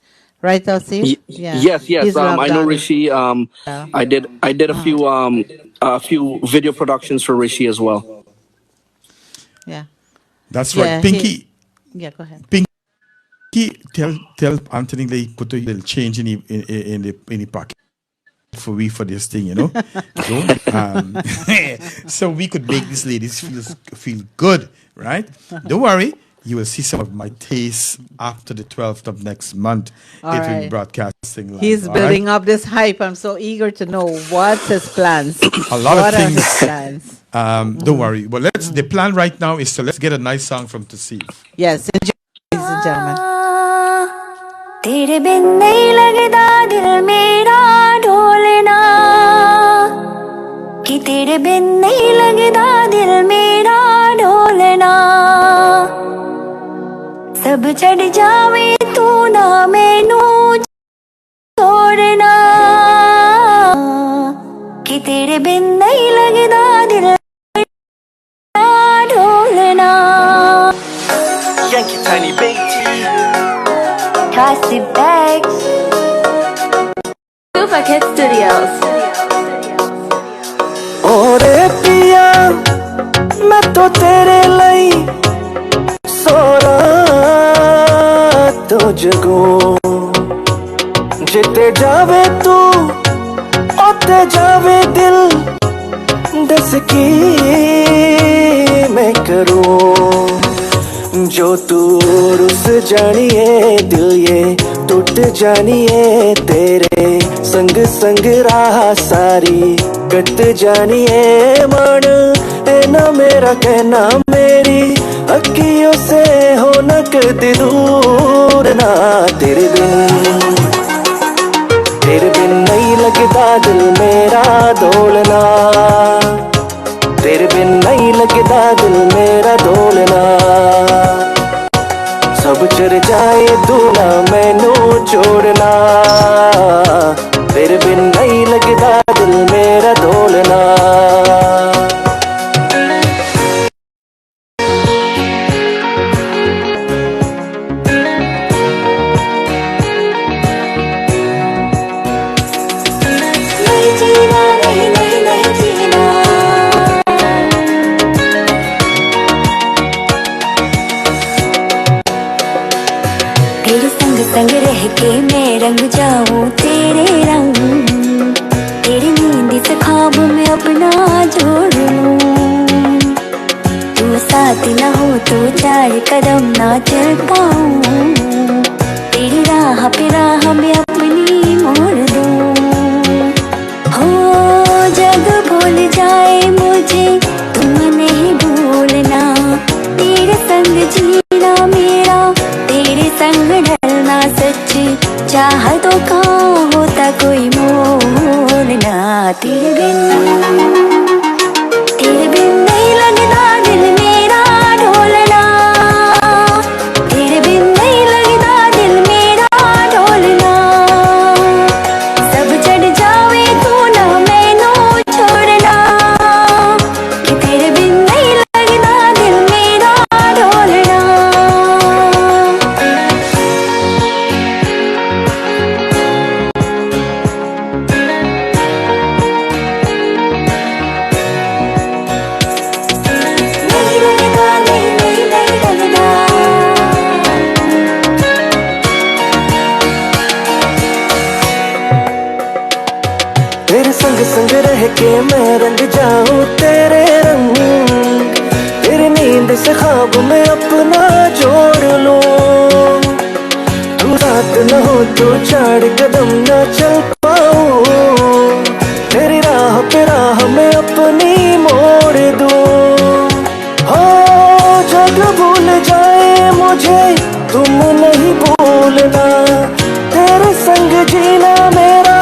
Right, Tauseef? Yeah. Yes. I know Rishi. I did a few video productions for Rishi as well. Yeah. That's right. Pinky. Yeah, go ahead. Pinky, tell Anthony they put a little change in the pocket for this thing, so we could make these ladies feel good, right? Don't worry, you will see some of my tastes after the 12th of next month. Will be broadcasting live. He's building up this hype. I'm so eager to know what's his plans. A lot of things. What are his plans? Don't worry. Well, the plan right now is let's get a nice song from Tauseef. Yes, enjoy, ladies and gentlemen. तेरे बिन नहीं लगता दिल मेरा ढोलना कि तेरे बिन नहीं लगता दिल मेरा ढोलना सब छड़ जावे तू ना मैनू छोड़ना कि तेरे बिन नहीं लगता दिल मेरा ढोलना Yankee Tiny Baby Tauseef Baksh Baksh Studios ओरे पिया मैं तो तेरे ਲਈ सोरा तो जगो जिते जावे तू ओते जावे दिल दस की मैं करूं जो तू रुस जानिए दिल ये टूट जानिए तेरे संग संग राह सारी कट जानिए मन ए ना मेरा कहना मेरी अखियों से हो न कद दूर ना तेरे बिन नहीं लगता दिल मेरा डोलना तेरे बिन नहीं लगता दिल मेरा डोलना सब चर जाए दूना मैनू छोड़ना तेरे बिन नहीं लगता दिल मेरा डोलना संग रह के मैं रंग जाऊं तेरे रंग तेरी नींद से ख्वाब में अपना जोड़ लूं तू साथ ना हो तो चार कदम ना चल पाऊं तेरी राह पे राह में अपनी मोड़ दूं हो जग भूल जाए मुझे तुम नहीं भूलना तेरे संग जीना मेरा तेरे संग ढलना सच चाह तो कहाँ होता कोई मोल ना तेरे बिन नहीं लगता दिल मेरा ढोलना तेरे बिन नहीं लगता दिल मेरा ढोलना सब चढ़ जावे तू ना मैनू छोड़ना कि तेरे बिन नहीं लगता दिल मेरा ढोलना तेरे संग संग रह के मैं रंग जाऊं तेरे रंग, तेरी नींद से ख्वाब में अपना जोड़ लूं। तू रात न हो तो चार कदम न चल पाऊं, तेरी राह पे राह में अपनी मोड़ दूं। हो जग भूल जाए मुझे तुम नहीं भूलना, तेरे संग जीना मेरा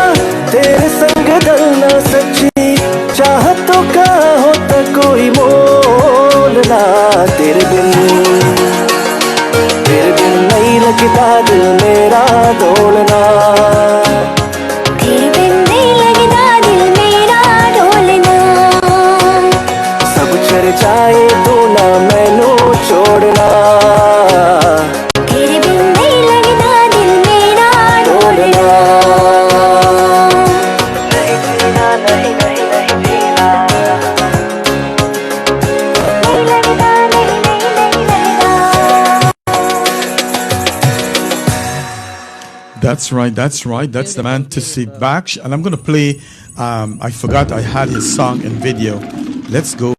तेरे संग डलना सच्ची चाहतों का होता कोई मोल ना। तेरे बिन नहीं लगता दिल मेरा डोलना, तेरे बिन नहीं लगता दिल मेरा डोलना। सब चर जाए तू ना मैनू छोड़ना, तेरे बिन नहीं लगता दिल मेरा डोलना। नहीं जीना नहीं नहीं नहीं जीना, नहीं लगता नहीं नहीं नहीं लगता। That's right. That's right. That's the man Tauseef Baksh. And I'm going to play, I forgot I had his song and video. Let's go.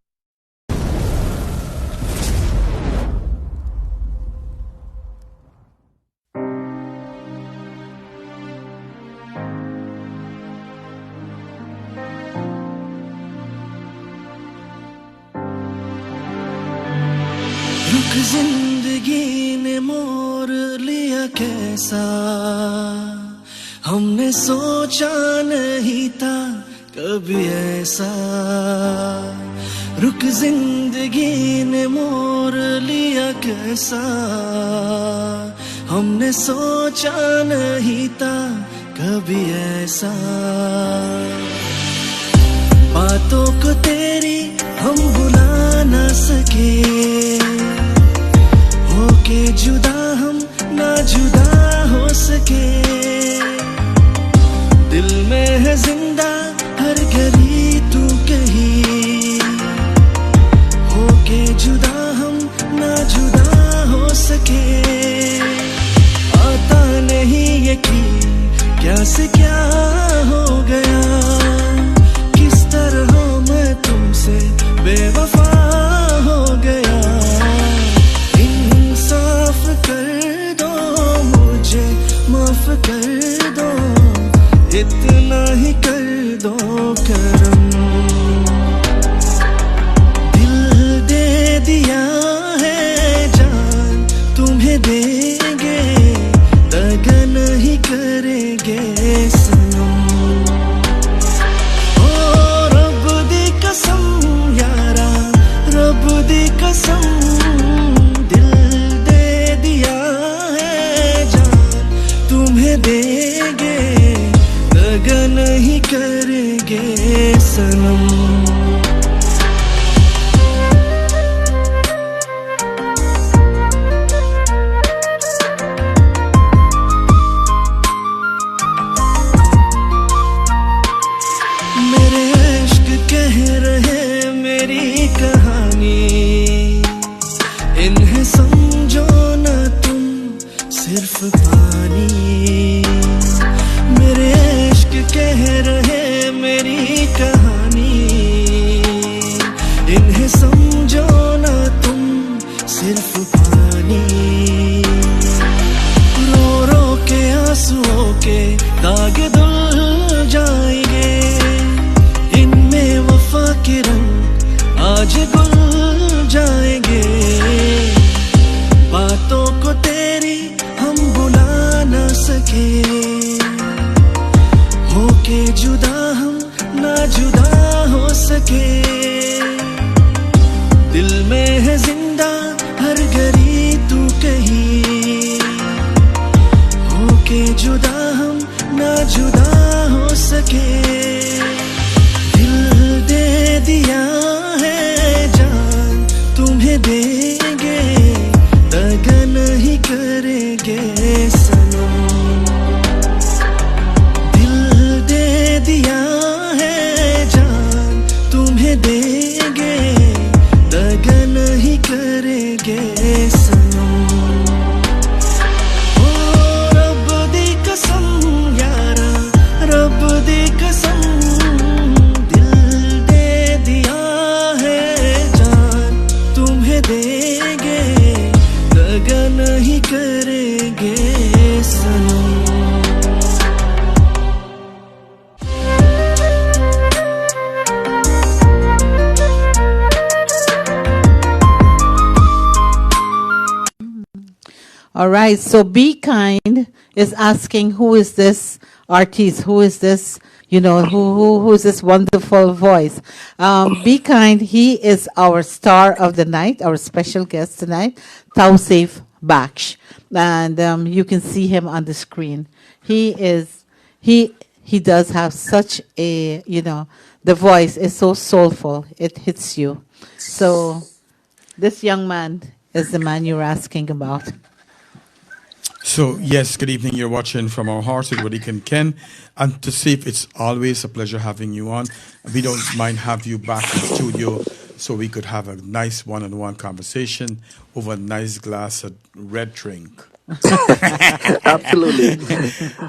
रुक जिंदगी ने मोड़ लिया कैसा, हमने सोचा नहीं था कभी ऐसा। रुक जिंदगी ने मोड़ लिया कैसा, हमने सोचा नहीं था कभी ऐसा। बातों को तेरी हम भुला ना सके, होके जुदा हम ना जुदा हो सके। दिल में है जिंदा हर घड़ी तू कहीं, होके जुदा हम ना जुदा हो सके। आता नहीं यकीन क्या से क्या हो गया, किस तरह मैं तुमसे बेवफा हो गया। इंसाफ कर दो मुझे माफ कर दो, इतना ही कर दो करम। दिल दे दिया है जान तुम्हें देंगे, दगा नहीं करेंगे सनम। ओ रब दी कसम यारा, रब दी कसम, दिल दे दिया है जान तुम्हें देंगे, दगा नहीं करेंगे सनम। मेरे इश्क कह रहे मेरी कहानी, इन्हें समझो ना तुम सिर्फ पानी। मेरे इश्क कह रहे मेरी कहानी, इन्हें समझो ना तुम सिर्फ पानी। रो रो के आंसुओं के दाग धुल जाएंगे, इनमें वफा के रंग आज गुल जाएंगे। बातों को तेरी हम भुला ना सके, होके जुदा हम ना जुदा हो सके। दिल में है जिंदा हर घड़ी तू कहीं, होके जुदा हम ना जुदा हो सके। दिल दे दिया है जान तुम्हें देंगे, दगा नहीं करेंगे सनम। दिल दे दिया है जान तुम्हें देंगे, दगा नहीं करेंगे सनम। ओ रब दी कसम यारा, रब दी कसम, All right. So Be Kind is asking, who is this artist? Who is this? Who is this wonderful voice? Be Kind. He is our star of the night, our special guest tonight, Tauseef Baksh, and you can see him on the screen. He does have such a the voice is so soulful, it hits you. So this young man is the man you're asking about. So, yes, good evening. You're watching From Our Hearts with Radhika and Ken. And to see if it's always a pleasure having you on. We don't mind have you back in the studio so we could have a nice one-on-one conversation over a nice glass of red drink. Absolutely.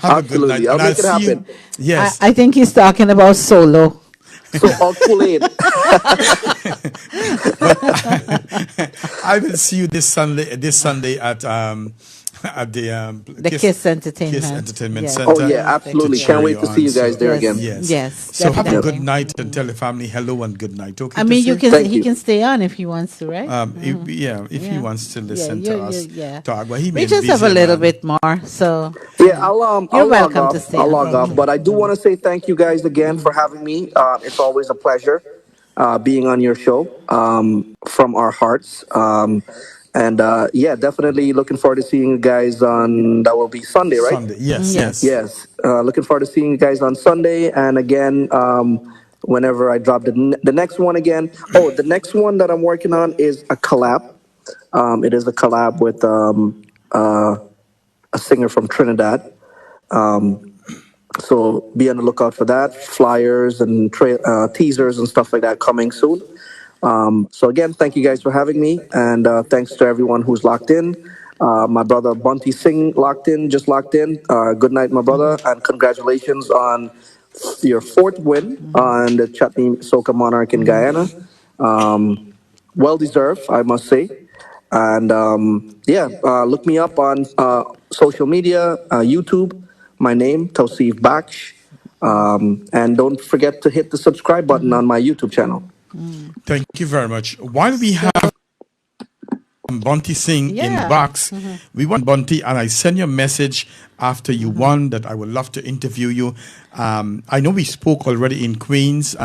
Have a good night. Absolutely. I'll And make it see you. happen. Yes. I think he's talking about solo. So I'll pull in. I will see you this Sunday at The Kiss Entertainment. Kiss Entertainment Yes. Center. Oh, yeah, absolutely. cheer Can't wait you to see you on. guys So, there Yes. again. Yes. Yes, So have a definitely. good night and tell the family hello and good night. Okay. I mean, Tauseef? Thank he you. can stay on if he wants to, right? If he Yeah. wants to listen to us Yeah. talk, but he We may just be have a busy, little man. bit more, so Yeah, you're I'll log welcome to off. stay I'll on. log off. But I do want to say thank you guys again for having me. It's always a pleasure being on your show, from our hearts. And yeah, definitely looking forward to seeing you guys on. That will be Sunday, right? Sunday. Yes, Yes. yes. Yes. Looking forward to seeing you guys on Sunday. And again, whenever I drop the next one again. Oh, the next one that I'm working on is a collab. It is a collab with a singer from Trinidad. So be on the lookout for that. Flyers and teasers and stuff like that coming soon. So again, thank you guys for having me, and thanks to everyone who's locked in. My brother Bunty Singh just locked in. Good night, my brother, and congratulations on your fourth win on the Chutney Soca Monarch in Guyana. Well deserved, I must say. And yeah, look me up on social media, YouTube. My name, Tauseef Baksh. And don't forget to hit the subscribe button on my YouTube channel. Thank you very much. While we have Bunty Singh in Yeah. box, we want Bunty, and I send you a message after you won that I would love to interview you. I know we spoke already in Queens,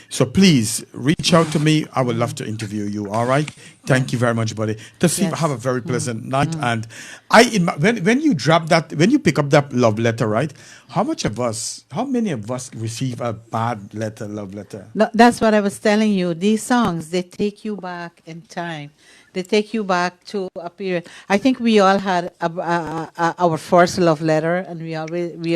so please reach out to me. I would love to interview you. All right. Thank you very much, buddy. Tauseef, Yes. have a very pleasant night. And when you drop that, when you pick up that love letter, right? How many of us receive a bad love letter? No, that's what I was telling you. These songs, they take you back in time. They take you back to a period. I think we all had our first love letter, and we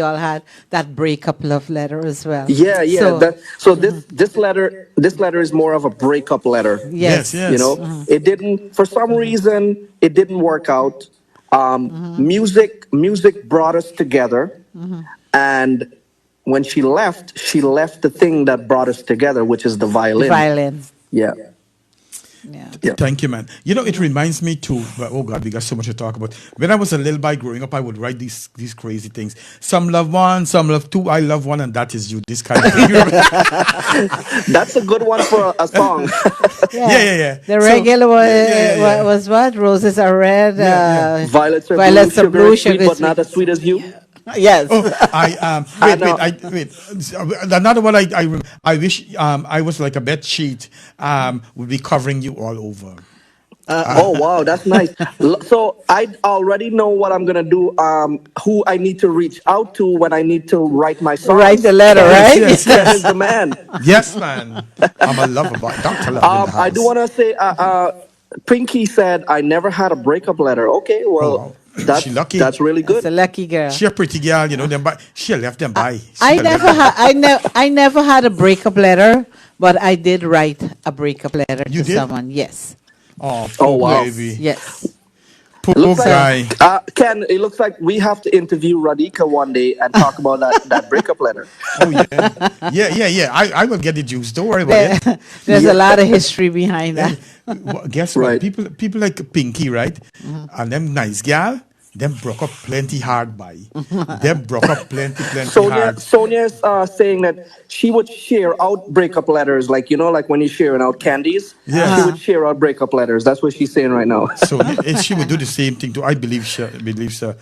all had that breakup love letter as well. Yeah, yeah. So, So this letter is more of a breakup letter. yes. Yes. You know, it didn't, for some reason, it didn't work out. Music brought us together, and when she left the thing that brought us together, which is the violin. Violin. Yeah. Yeah. Yeah. Thank you, man. You know, it reminds me too. Oh God, we got so much to talk about. When I was a little boy growing up, I would write these crazy things. Some love one, some love two. I love one, and that is you. This kind of thing. That's a good one for a song. Yeah. The So, regular one yeah. was what? Roses are red. Yeah. Violets are Violets are blue, blue, sugar is sweet, sugar but is not sweet. as sweet as you. Yes. Oh, know. wait. Another one. I wish I was like a bed sheet. Would be covering you all over. Oh wow, that's nice. So I already know what I'm gonna do. Who I need to reach out to when I need to write my songs. Write the letter, Yes, right? yes, Ken is yes. the man. Yes, man. I'm a lover boy. Dr. Love in the house. I do want to say, Pinky said I never had a breakup letter. Okay, Oh, well, wow. that's She lucky. that's really It's a good. lucky girl. She a pretty girl, you know. Them by she left them by. I never had I never had a breakup letter, but I did write a breakup letter You to did? someone. Yes. Oh, Oh, poor wow. baby. Yes. Poor Looks guy. like Ken. It looks like we have to interview Radhika one day and talk about that breakup letter. Oh yeah. I will get the juice. Don't worry about it. There's a lot of history behind that. Well, guess what? Right. People like Pinky, right? And them nice gal. them broke up plenty hard by. Them broke up plenty Sonia, hard. Sonia's saying that she would share out breakup letters, like like when you're sharing out candies. She Yes. would share out breakup letters. That's what she's saying right now. So she would do the same thing too. I believe so.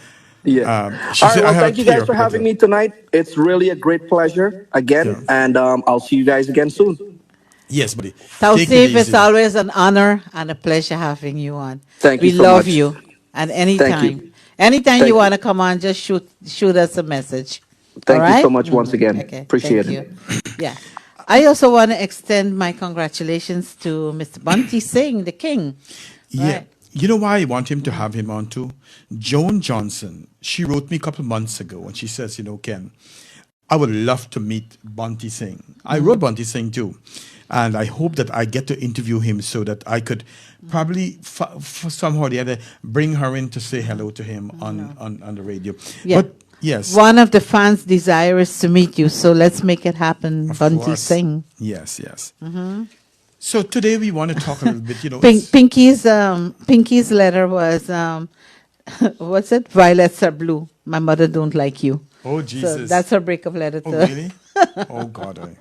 Yeah. She All right. said I Well, have a thank you guys clear for having picture. me tonight. It's really a great pleasure again, Yeah. and I'll see you guys again soon. Yes, buddy. Take it Tauseef, it's easy. always an honor and a pleasure having you on. Thank you We so love much. you. And Thank anytime, you. anytime you Thank want to you. come on, just shoot us a message. All Thank you so right? much once again. Okay, Appreciate thank it. you. Yeah. I also want to extend my congratulations to Mr. Bunty Singh, the king. Yeah. Right. You know why I want him to have him on too? Joan Johnson, she wrote me a couple of months ago and she says, Ken, I would love to meet Bunty Singh. I wrote Bunty Singh too. And I hope that I get to interview him so that I could probably somehow or the other bring her in to say hello to him on the radio. Yeah. But yes. One of the fans desires to meet you, so let's make it happen, Of Bunty course. Singh. Yes, yes. So today we want to talk a little bit, Pinky's letter was what's it? Violets are blue. My mother don't like you. oh So Jesus. that's her breakup letter Oh to really? Oh God.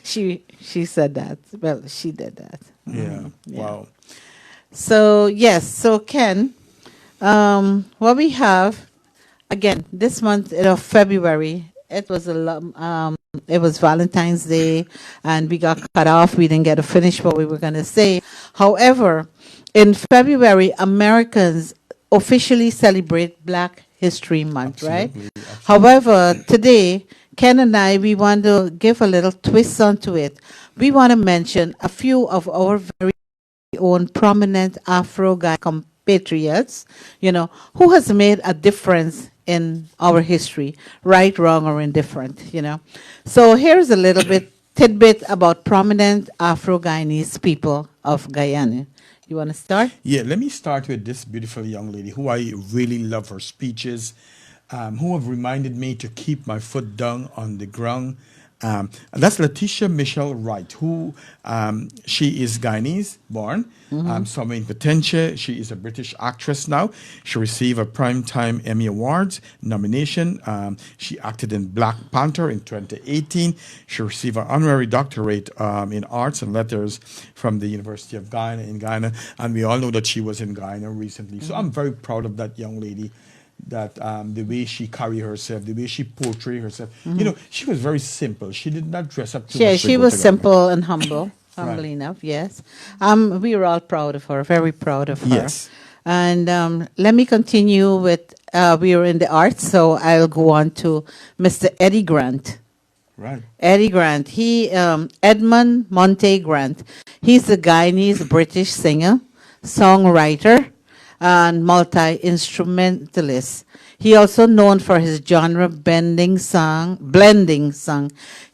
she said that. Well, she did that. Yeah. Wow. So yes, so Ken, what we have again this month of February, it was it was Valentine's Day, and we got cut off. We didn't get to finish what we were going to say. However, in February, Americans officially celebrate Black History Month, right? However, today, Ken and I, we want to give a little twist onto it. We want to mention a few of our very own prominent Afro guy compatriots, who has made a difference in our history, right, wrong, or indifferent, So here's a little bit tidbit about prominent Afro-Guyanese people of Guyana. You want to start? Yeah, let me start with this beautiful young lady who I really love her speeches, who have reminded me to keep my foot down on the ground. And that's Letitia Michelle Wright, who she is Guyanese born, somewhere in Potentia. She is a British actress now. She received a Primetime Emmy Awards nomination. She acted in Black Panther in 2018. She received an honorary doctorate in arts and letters from the University of Guyana in Guyana. And we all know that she was in Guyana recently. So I'm very proud of that young lady. That the way she carried herself, the way she portrayed herself, she was very simple. She did not dress up too Yeah, much. she was simple and humble, humble Right. enough, yes. We were all proud of her, very proud of her. Yes. And let me continue with, we are in the arts, so I'll go on to Mr. Eddie Grant. Right. Eddie Grant, Edmund Monte Grant. He's a Guyanese British singer, songwriter, and multi-instrumentalist. He also known for his genre blending song.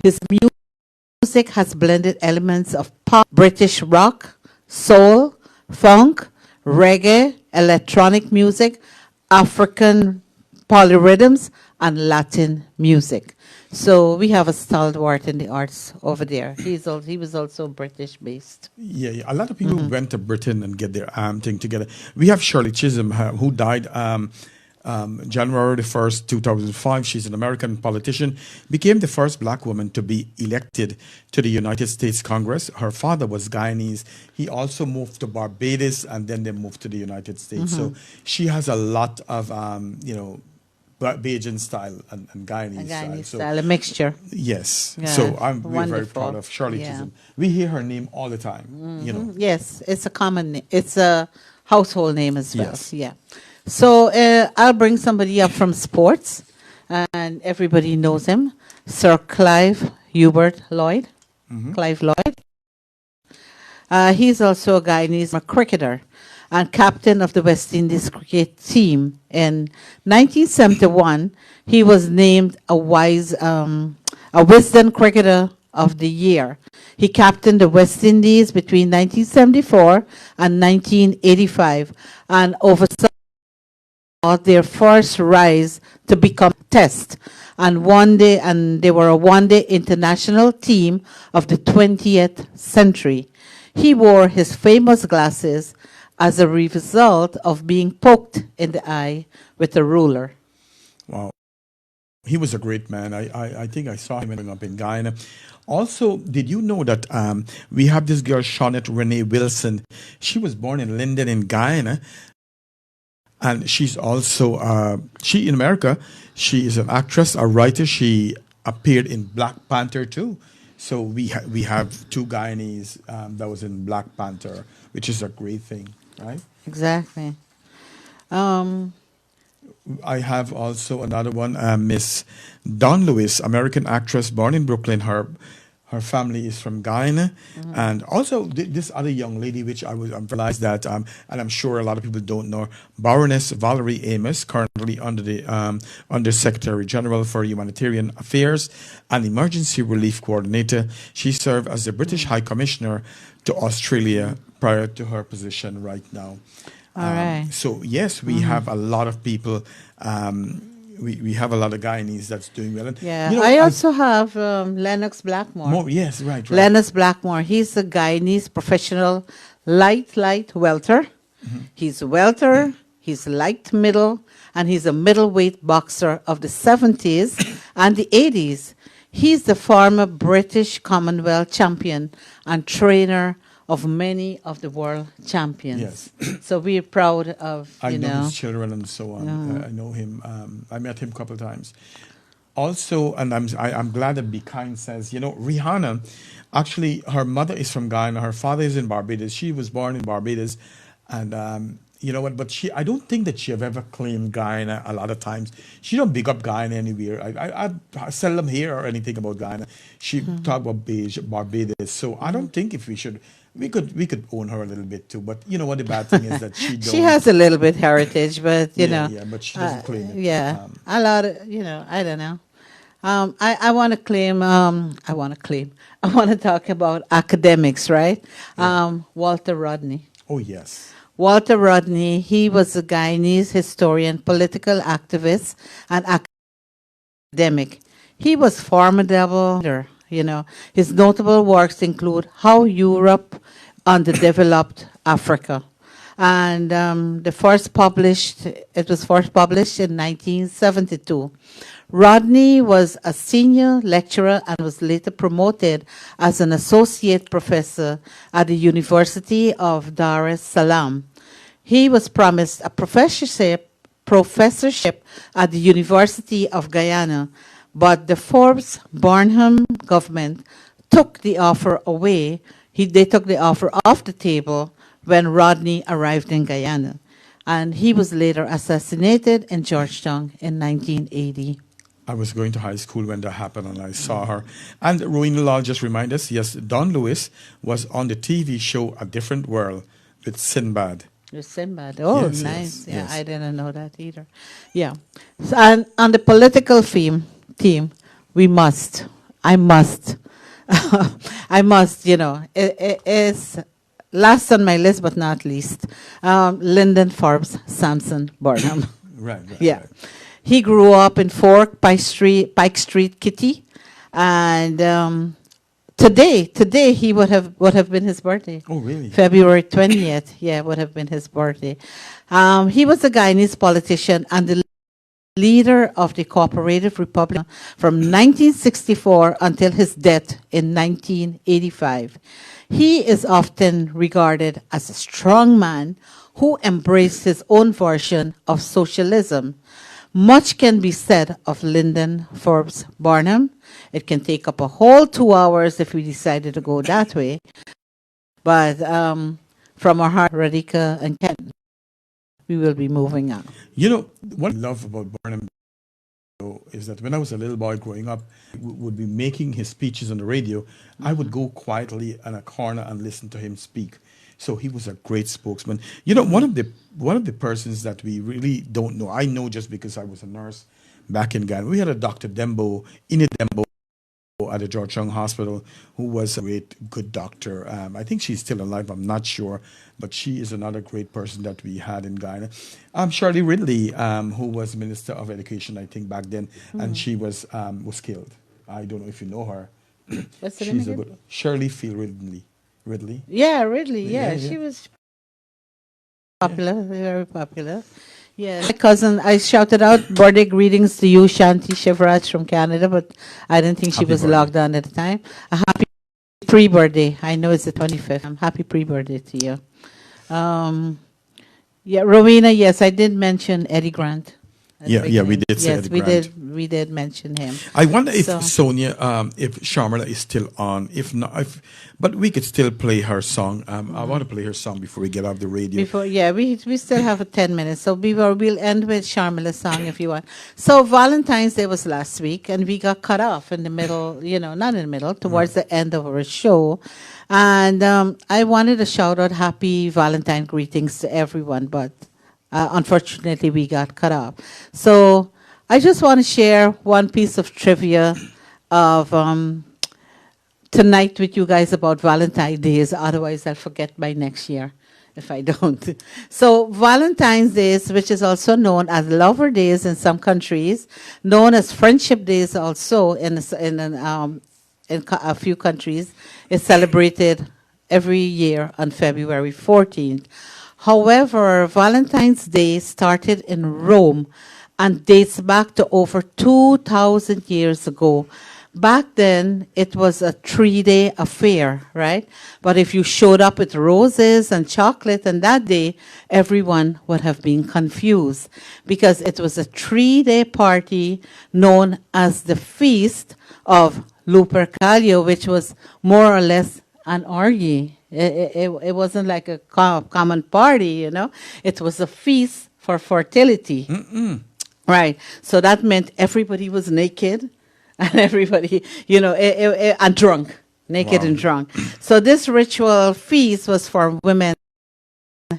His music has blended elements of pop, British rock, soul, funk, reggae, electronic music, African polyrhythms, and Latin music. So we have a stalwart in the arts over there. He was also British based. Yeah. A lot of people went to Britain and get their thing together. We have Shirley Chisholm, who died January the 1st, 2005. She's an American politician, became the first black woman to be elected to the United States Congress. Her father was Guyanese. He also moved to Barbados, and then they moved to the United States. So she has a lot of, Bajan style and Guyanese style. A mixture. Yes. Yeah, So we're very wonderful. proud of Shirley Yeah. Chisholm. We hear her name all the time, Yes, it's a common name. It's a household name as well. Yes. Yeah. So I'll bring somebody up from sports, and everybody knows him, Sir Clive Hubert Lloyd. Clive Lloyd. He's also a Guyanese cricketer and captain of the West Indies cricket team. In 1971, he was named a Wisden Cricketer of the Year. He captained the West Indies between 1974 and 1985 and oversaw their first rise to become Test and they were a one-day international team of the 20th century. He wore his famous glasses as a result of being poked in the eye with a ruler. Wow. He was a great man. I think I saw him growing up in Guyana. Also, did you know that we have this girl, Shawnette Renee Wilson? She was born in Linden in Guyana, and she's also she in America. She is an actress, a writer. She appeared in Black Panther too. So we have two Guyanese that was in Black Panther, which is a great thing, right? Exactly. I have also another one, Miss Dawn Lewis, American actress born in Brooklyn. Her family is from Guyana, and also this other young lady, which I realized that, and I'm sure a lot of people don't know, Baroness Valerie Amos, currently under the Under Secretary General for Humanitarian Affairs and Emergency Relief Coordinator. She served as the British High Commissioner to Australia prior to her position right now. All right. So yes, we have a lot of people. We have a lot of Guyanese that's doing well. And, Yeah, you know, I also have Lennox Blackmore. yes, right. Lennox Blackmore. He's a Guyanese professional light welter. He's a welter. He's light middle, and he's a middleweight boxer of the 70s and the 80s. He's the former British Commonwealth champion and trainer of many of the world champions. Yes. So we're proud of, I you know know. his children and so on. I know him. I met him a couple of times. Also, and I'm glad that Be Kind says, you know, Rihanna, actually, her mother is from Guyana. Her father is in Barbados. She was born in Barbados. And you know what, but I don't think that she have ever claimed Guyana a lot of times. She don't big up Guyana anywhere. I seldom hear or anything about Guyana. She talk about Barbados. So I don't think if we could own her a little bit too. But you know what the bad thing is that she don't. She has a little bit heritage, but you know. Yeah, but she doesn't claim it. Yeah, a lot of, you know, I don't know. I want to claim, I want to talk about academics, right? Walter Rodney. Oh, yes. Walter Rodney, he was a Guyanese historian, political activist, and academic. He was formidable, you know. His notable works include How Europe Underdeveloped Africa. And it was first published in 1972. Rodney was a senior lecturer and was later promoted as an associate professor at the University of Dar es Salaam. He was promised a professorship at the University of Guyana, but the Forbes-Burnham government took the offer away. They took the offer off the table when Rodney arrived in Guyana, and he was later assassinated in Georgetown in 1980. I was going to high school when that happened, and I saw her. And Rowena Law just reminded us, yes, Don Lewis was on the TV show A Different World with Sinbad. With Sinbad. Oh, Yes, nice. yes, Yeah, yes. I didn't know that either. Yeah. So, and on the political theme, I must, you know, it is last on my list, but not least, Lyndon Forbes Sampson Burnham. Right. Yeah. He grew up in Fork, Pike Street, Kitty, and today he would have been his birthday. Oh, really? February 20th, yeah, would have been his birthday. He was a Guyanese politician and the leader of the Cooperative Republic from 1964 until his death in 1985. He is often regarded as a strong man who embraced his own version of socialism. Much can be said of Lyndon Forbes Burnham. It can take up a whole 2 hours if we decided to go that way. But from our heart, Radhika and Ken, we will be moving on. You know, what I love about Burnham is that when I was a little boy growing up, would be making his speeches on the radio, I would go quietly in a corner and listen to him speak. So he was a great spokesman. You know, one of the persons that we really don't know, I know just because I was a nurse back in Ghana. We had a Dr. Dembo, Ine Dembo, at the Georgetown Hospital, who was a great, good doctor. I think she's still alive, I'm not sure, but she is another great person that we had in Guyana. Shirley Ridley, who was Minister of Education, I think, back then, and she was killed. I don't know if you know her. What's the name again? Shirley Field Ridley. Yeah, Ridley. Yeah, she was Popular, very popular. Yes. My cousin, I shouted out birthday greetings to you, Shanti Shivraj from Canada, but I didn't think she Happy was birthday. logged on at the time. A happy pre-birthday. I know it's the 25th. Happy pre-birthday to you. Yeah, Rowena, yes, I did mention Eddie Grant. at the Yeah, we beginning. did say Yes, Eddie we Grant. we did mention him. I wonder if So- Sonia, if Sharmila is still on. If not, but we could still play her song. I want to play her song before we get off the radio. We still have 10 minutes, so we'll end with Sharmila's song if you want. So Valentine's Day was last week, and we got cut off in the middle, not in the middle, towards the end of our show. And I wanted to shout out happy Valentine greetings to everyone, but unfortunately we got cut off. So I just want to share one piece of trivia of tonight with you guys about Valentine's Days. Otherwise, I'll forget by next year if I don't. So Valentine's Days, which is also known as Lover Days in some countries, known as Friendship Days also in a few countries, is celebrated every year on February 14th. However, Valentine's Day started in Rome and dates back to over 2,000 years ago. Back then, it was a 3-day affair, right? But if you showed up with roses and chocolate on that day, everyone would have been confused because it was a 3-day party known as the Feast of Lupercalia, which was more or less an orgy. It wasn't like a common party, It was a feast for fertility. Right. So that meant everybody was naked and everybody, and drunk, naked and drunk. So this ritual feast was for women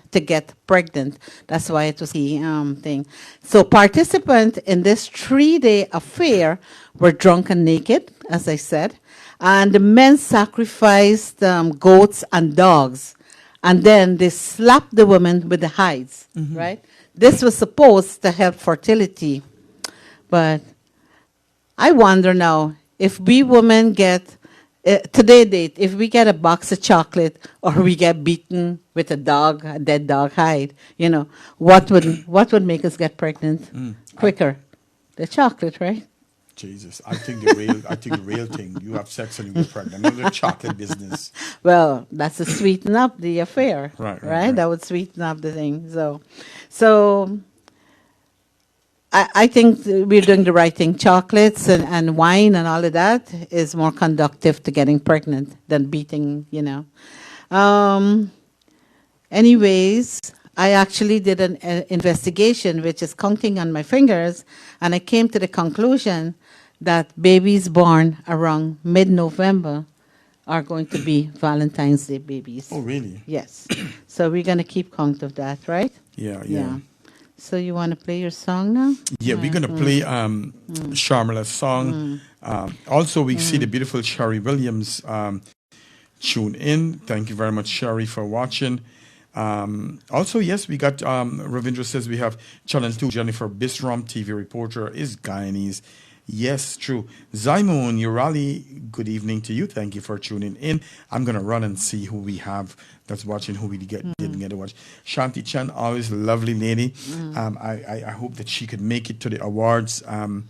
to get pregnant. That's why it was the thing. So participants in this 3-day affair were drunk and naked, as I said. And the men sacrificed goats and dogs. And then they slapped the women with the hides, right? This was supposed to help fertility. But I wonder now, if we women get, today date, if we get a box of chocolate or we get beaten with a dead dog hide, what would make us get pregnant quicker? The chocolate, right? Jesus, I think the real thing. You have sex and you get pregnant. Not the chocolate business. Well, that's to sweeten up the affair, right? That would sweeten up the thing. So I think we're doing the right thing. Chocolates and wine and all of that is more conductive to getting pregnant than beating, Anyways, I actually did an investigation, which is counting on my fingers, and I came to the conclusion that babies born around mid-November are going to be Valentine's Day babies. Oh, really? Yes. So we're going to keep count of that, right? Yeah. So you want to play your song now? Yeah, we're going to play Sharmila's song. Also, we see the beautiful Sherry Williams tune in. Thank you very much, Sherry, for watching. Also, yes, we got, Ravindra says we have Channel 2, Jennifer Bisram, TV reporter, is Guyanese. Yes, true. Zaimoon Urali, good evening to you. Thank you for tuning in. I'm going to run and see who we have that's watching, who we didn't get to watch. Shanti Chan, always lovely lady. I hope that she could make it to the awards on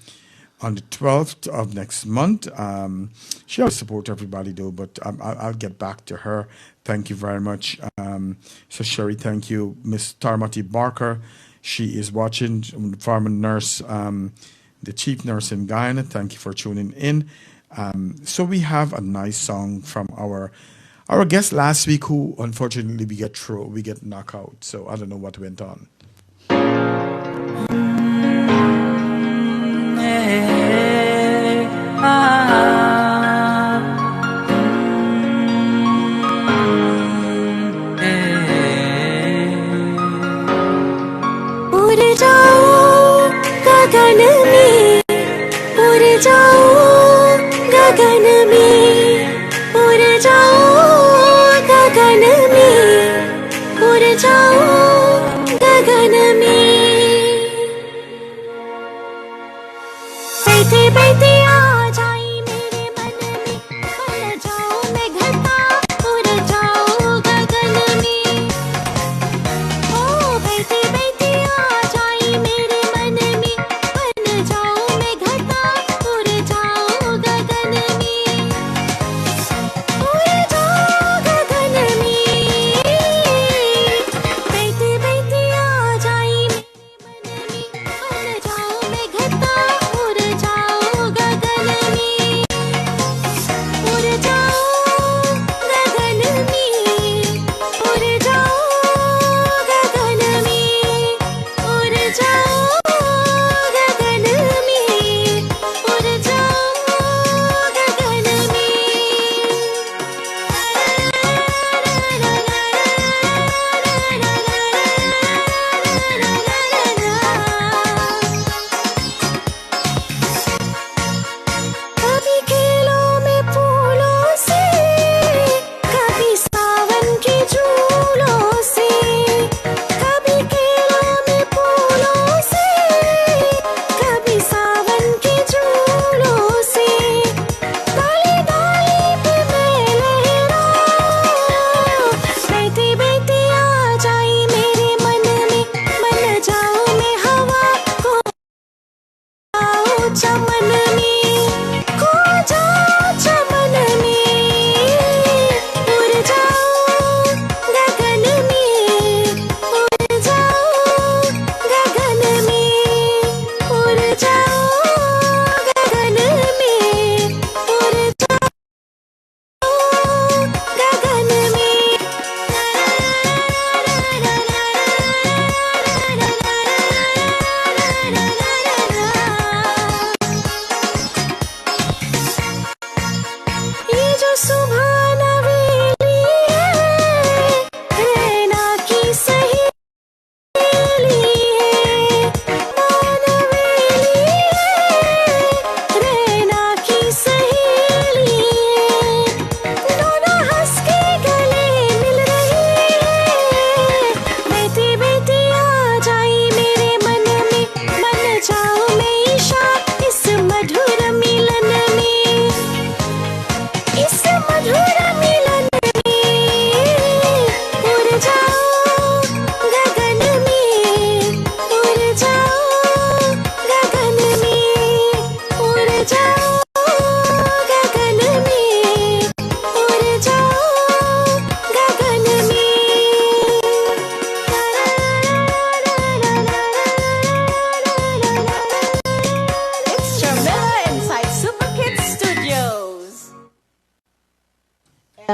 the 12th of next month. She always supports everybody, though, but I'll get back to her. Thank you very much. So, Sherry, thank you. Miss Tarmati Barker, she is watching, former nurse, the chief nurse in Guyana. Thank you for tuning in. So we have a nice song from our guest last week, who unfortunately we get knocked out. So I don't know what went on. उड़ जाओ गगन में उड़ जाओ गगन में उड़ जाओ गगन में उड़ जाओ गगन में बैठे बैठे आ जाई मेरे मन में बन जाओ मैं घटा उड़ जाओ गगन में ओ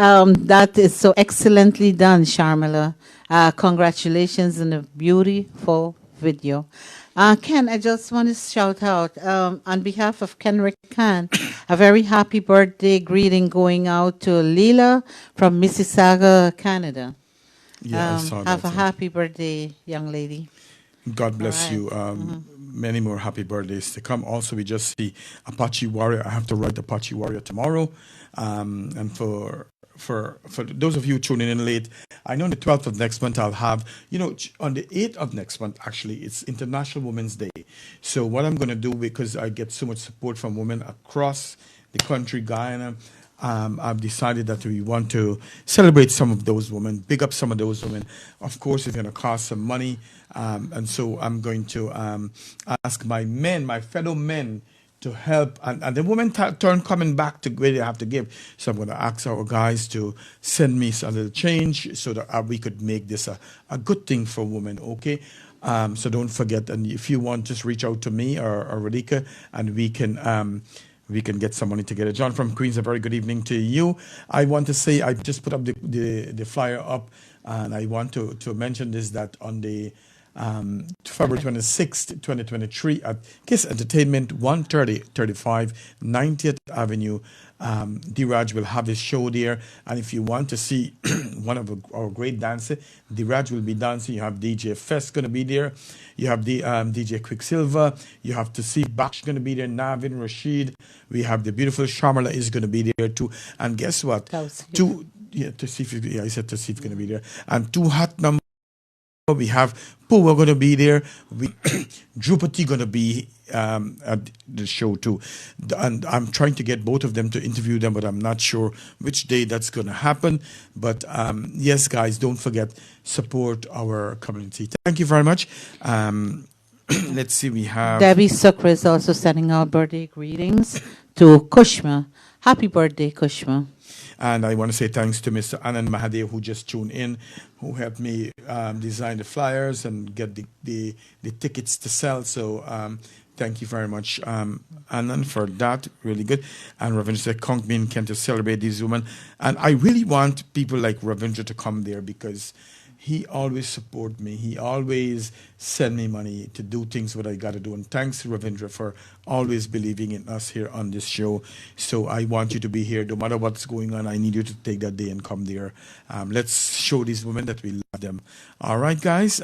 That is so excellently done, Sharmila. Congratulations on a beautiful video. Ken, I just want to shout out on behalf of Kenrick Khan, a very happy birthday greeting going out to Leela from Mississauga, Canada. Yeah, I saw Have that. a happy birthday, young lady. God bless right. you. Many more happy birthdays to come. Also, we just see Apache Warrior. I have to write Apache Warrior tomorrow. And for those of you tuning in late, I know on the 12th of next month I'll have, on the 8th of next month, actually, it's International Women's Day. So what I'm going to do, because I get so much support from women across the country, Guyana, I've decided that we want to celebrate some of those women, big up some of those women. Of course, it's going to cost some money. And so I'm going to ask my men, my fellow men, to help. And the women turn coming back to where they have to give. So I'm going to ask our guys to send me a little change so that we could make this a good thing for women, okay? So don't forget. And if you want, just reach out to me or Radhika, and we can get some money together. John from Queens, a very good evening to you. I want to say I just put up the flyer up, and I want to mention this, that on the February 26th, 2023 at Kiss Entertainment, 135 90th Avenue. Diraj will have his show there. And if you want to see one of our great dancers, Diraj will be dancing. You have DJ Fest going to be there. You have the DJ Quicksilver. You have Tauseef Baksh going to be there. Navin, Rashid. We have the beautiful Sharmila is going to be there too. And guess what? Tauseef, I said Tauseef going to be there. And two hot numbers. We have Pooh going to be there. Drupati going to be at the show too. And I'm trying to get both of them to interview them, but I'm not sure which day that's going to happen. But yes, guys, don't forget, support our community. Thank you very much. Let's see, we have... Debbie Sukra is also sending out birthday greetings to Kushma. Happy birthday, Kushma. And I want to say thanks to Mr. Anand Mahadev, who just tuned in, who helped me design the flyers and get the tickets to sell. So thank you very much, Anand, for that. Really good. And Ravindra said, Konkmin Ken to celebrate these women. And I really want people like Ravindra to come there, because he always support me. He always send me money to do things what I got to do. And thanks, Ravindra, for always believing in us here on this show. So I want you to be here. No matter what's going on, I need you to take that day and come there. Let's show these women that we love them. All right, guys.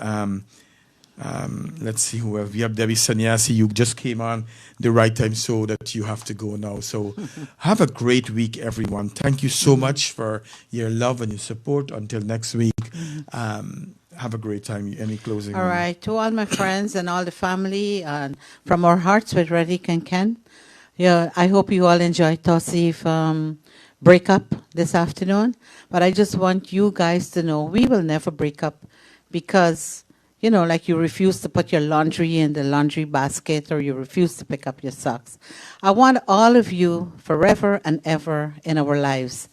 Let's see who else. We have Debbie Sanyasi. You just came on the right time, so that you have to go now. So have a great week, everyone. Thank you so much for your love and your support. Until next week, have a great time. Any closing? All right. To all my friends and all the family, and from our hearts with Radhika and Ken. Yeah, I hope you all enjoyed Tauseef breakup this afternoon. But I just want you guys to know we will never break up, because like you refuse to put your laundry in the laundry basket, or you refuse to pick up your socks. I want all of you forever and ever in our lives,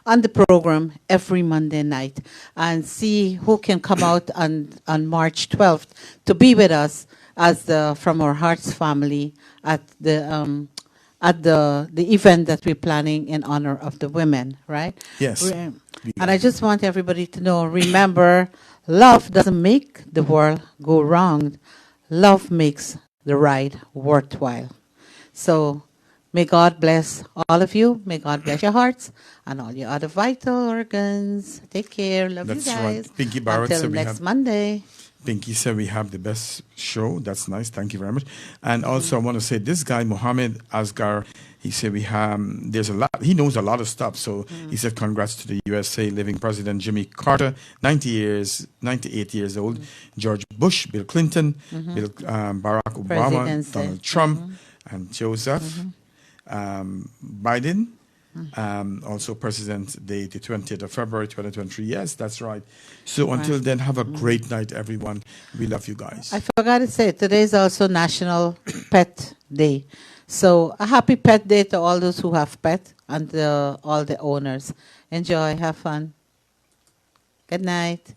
on the program every Monday night, and see who can come out on March 12th to be with us as From Our Hearts family at the event that we're planning in honor of the women, right? Yes. And I just want everybody to know, remember, love doesn't make the world go round. Love makes the ride worthwhile. So may God bless all of you. May God bless your hearts and all your other vital organs. Take care. Love That's you guys. right. Pinky Barrett Until said next Monday. Pinky said we have the best show. That's nice. Thank you very much. And also I want to say this guy, Mohammed Asgar, he said we have, there's a lot, he knows a lot of stuff. So he said congrats to the USA living President Jimmy Carter, 98 years old, George Bush, Bill Clinton, Barack Obama, Presidency. Donald Trump, and Joseph Biden. Also President's Day, the 20th of February 2023. Yes, that's right. So until then, have a great night, everyone. We love you guys. I forgot to say, today is also National Pet Day. So a happy pet day to all those who have pet and all the owners. Enjoy, have fun. Good night.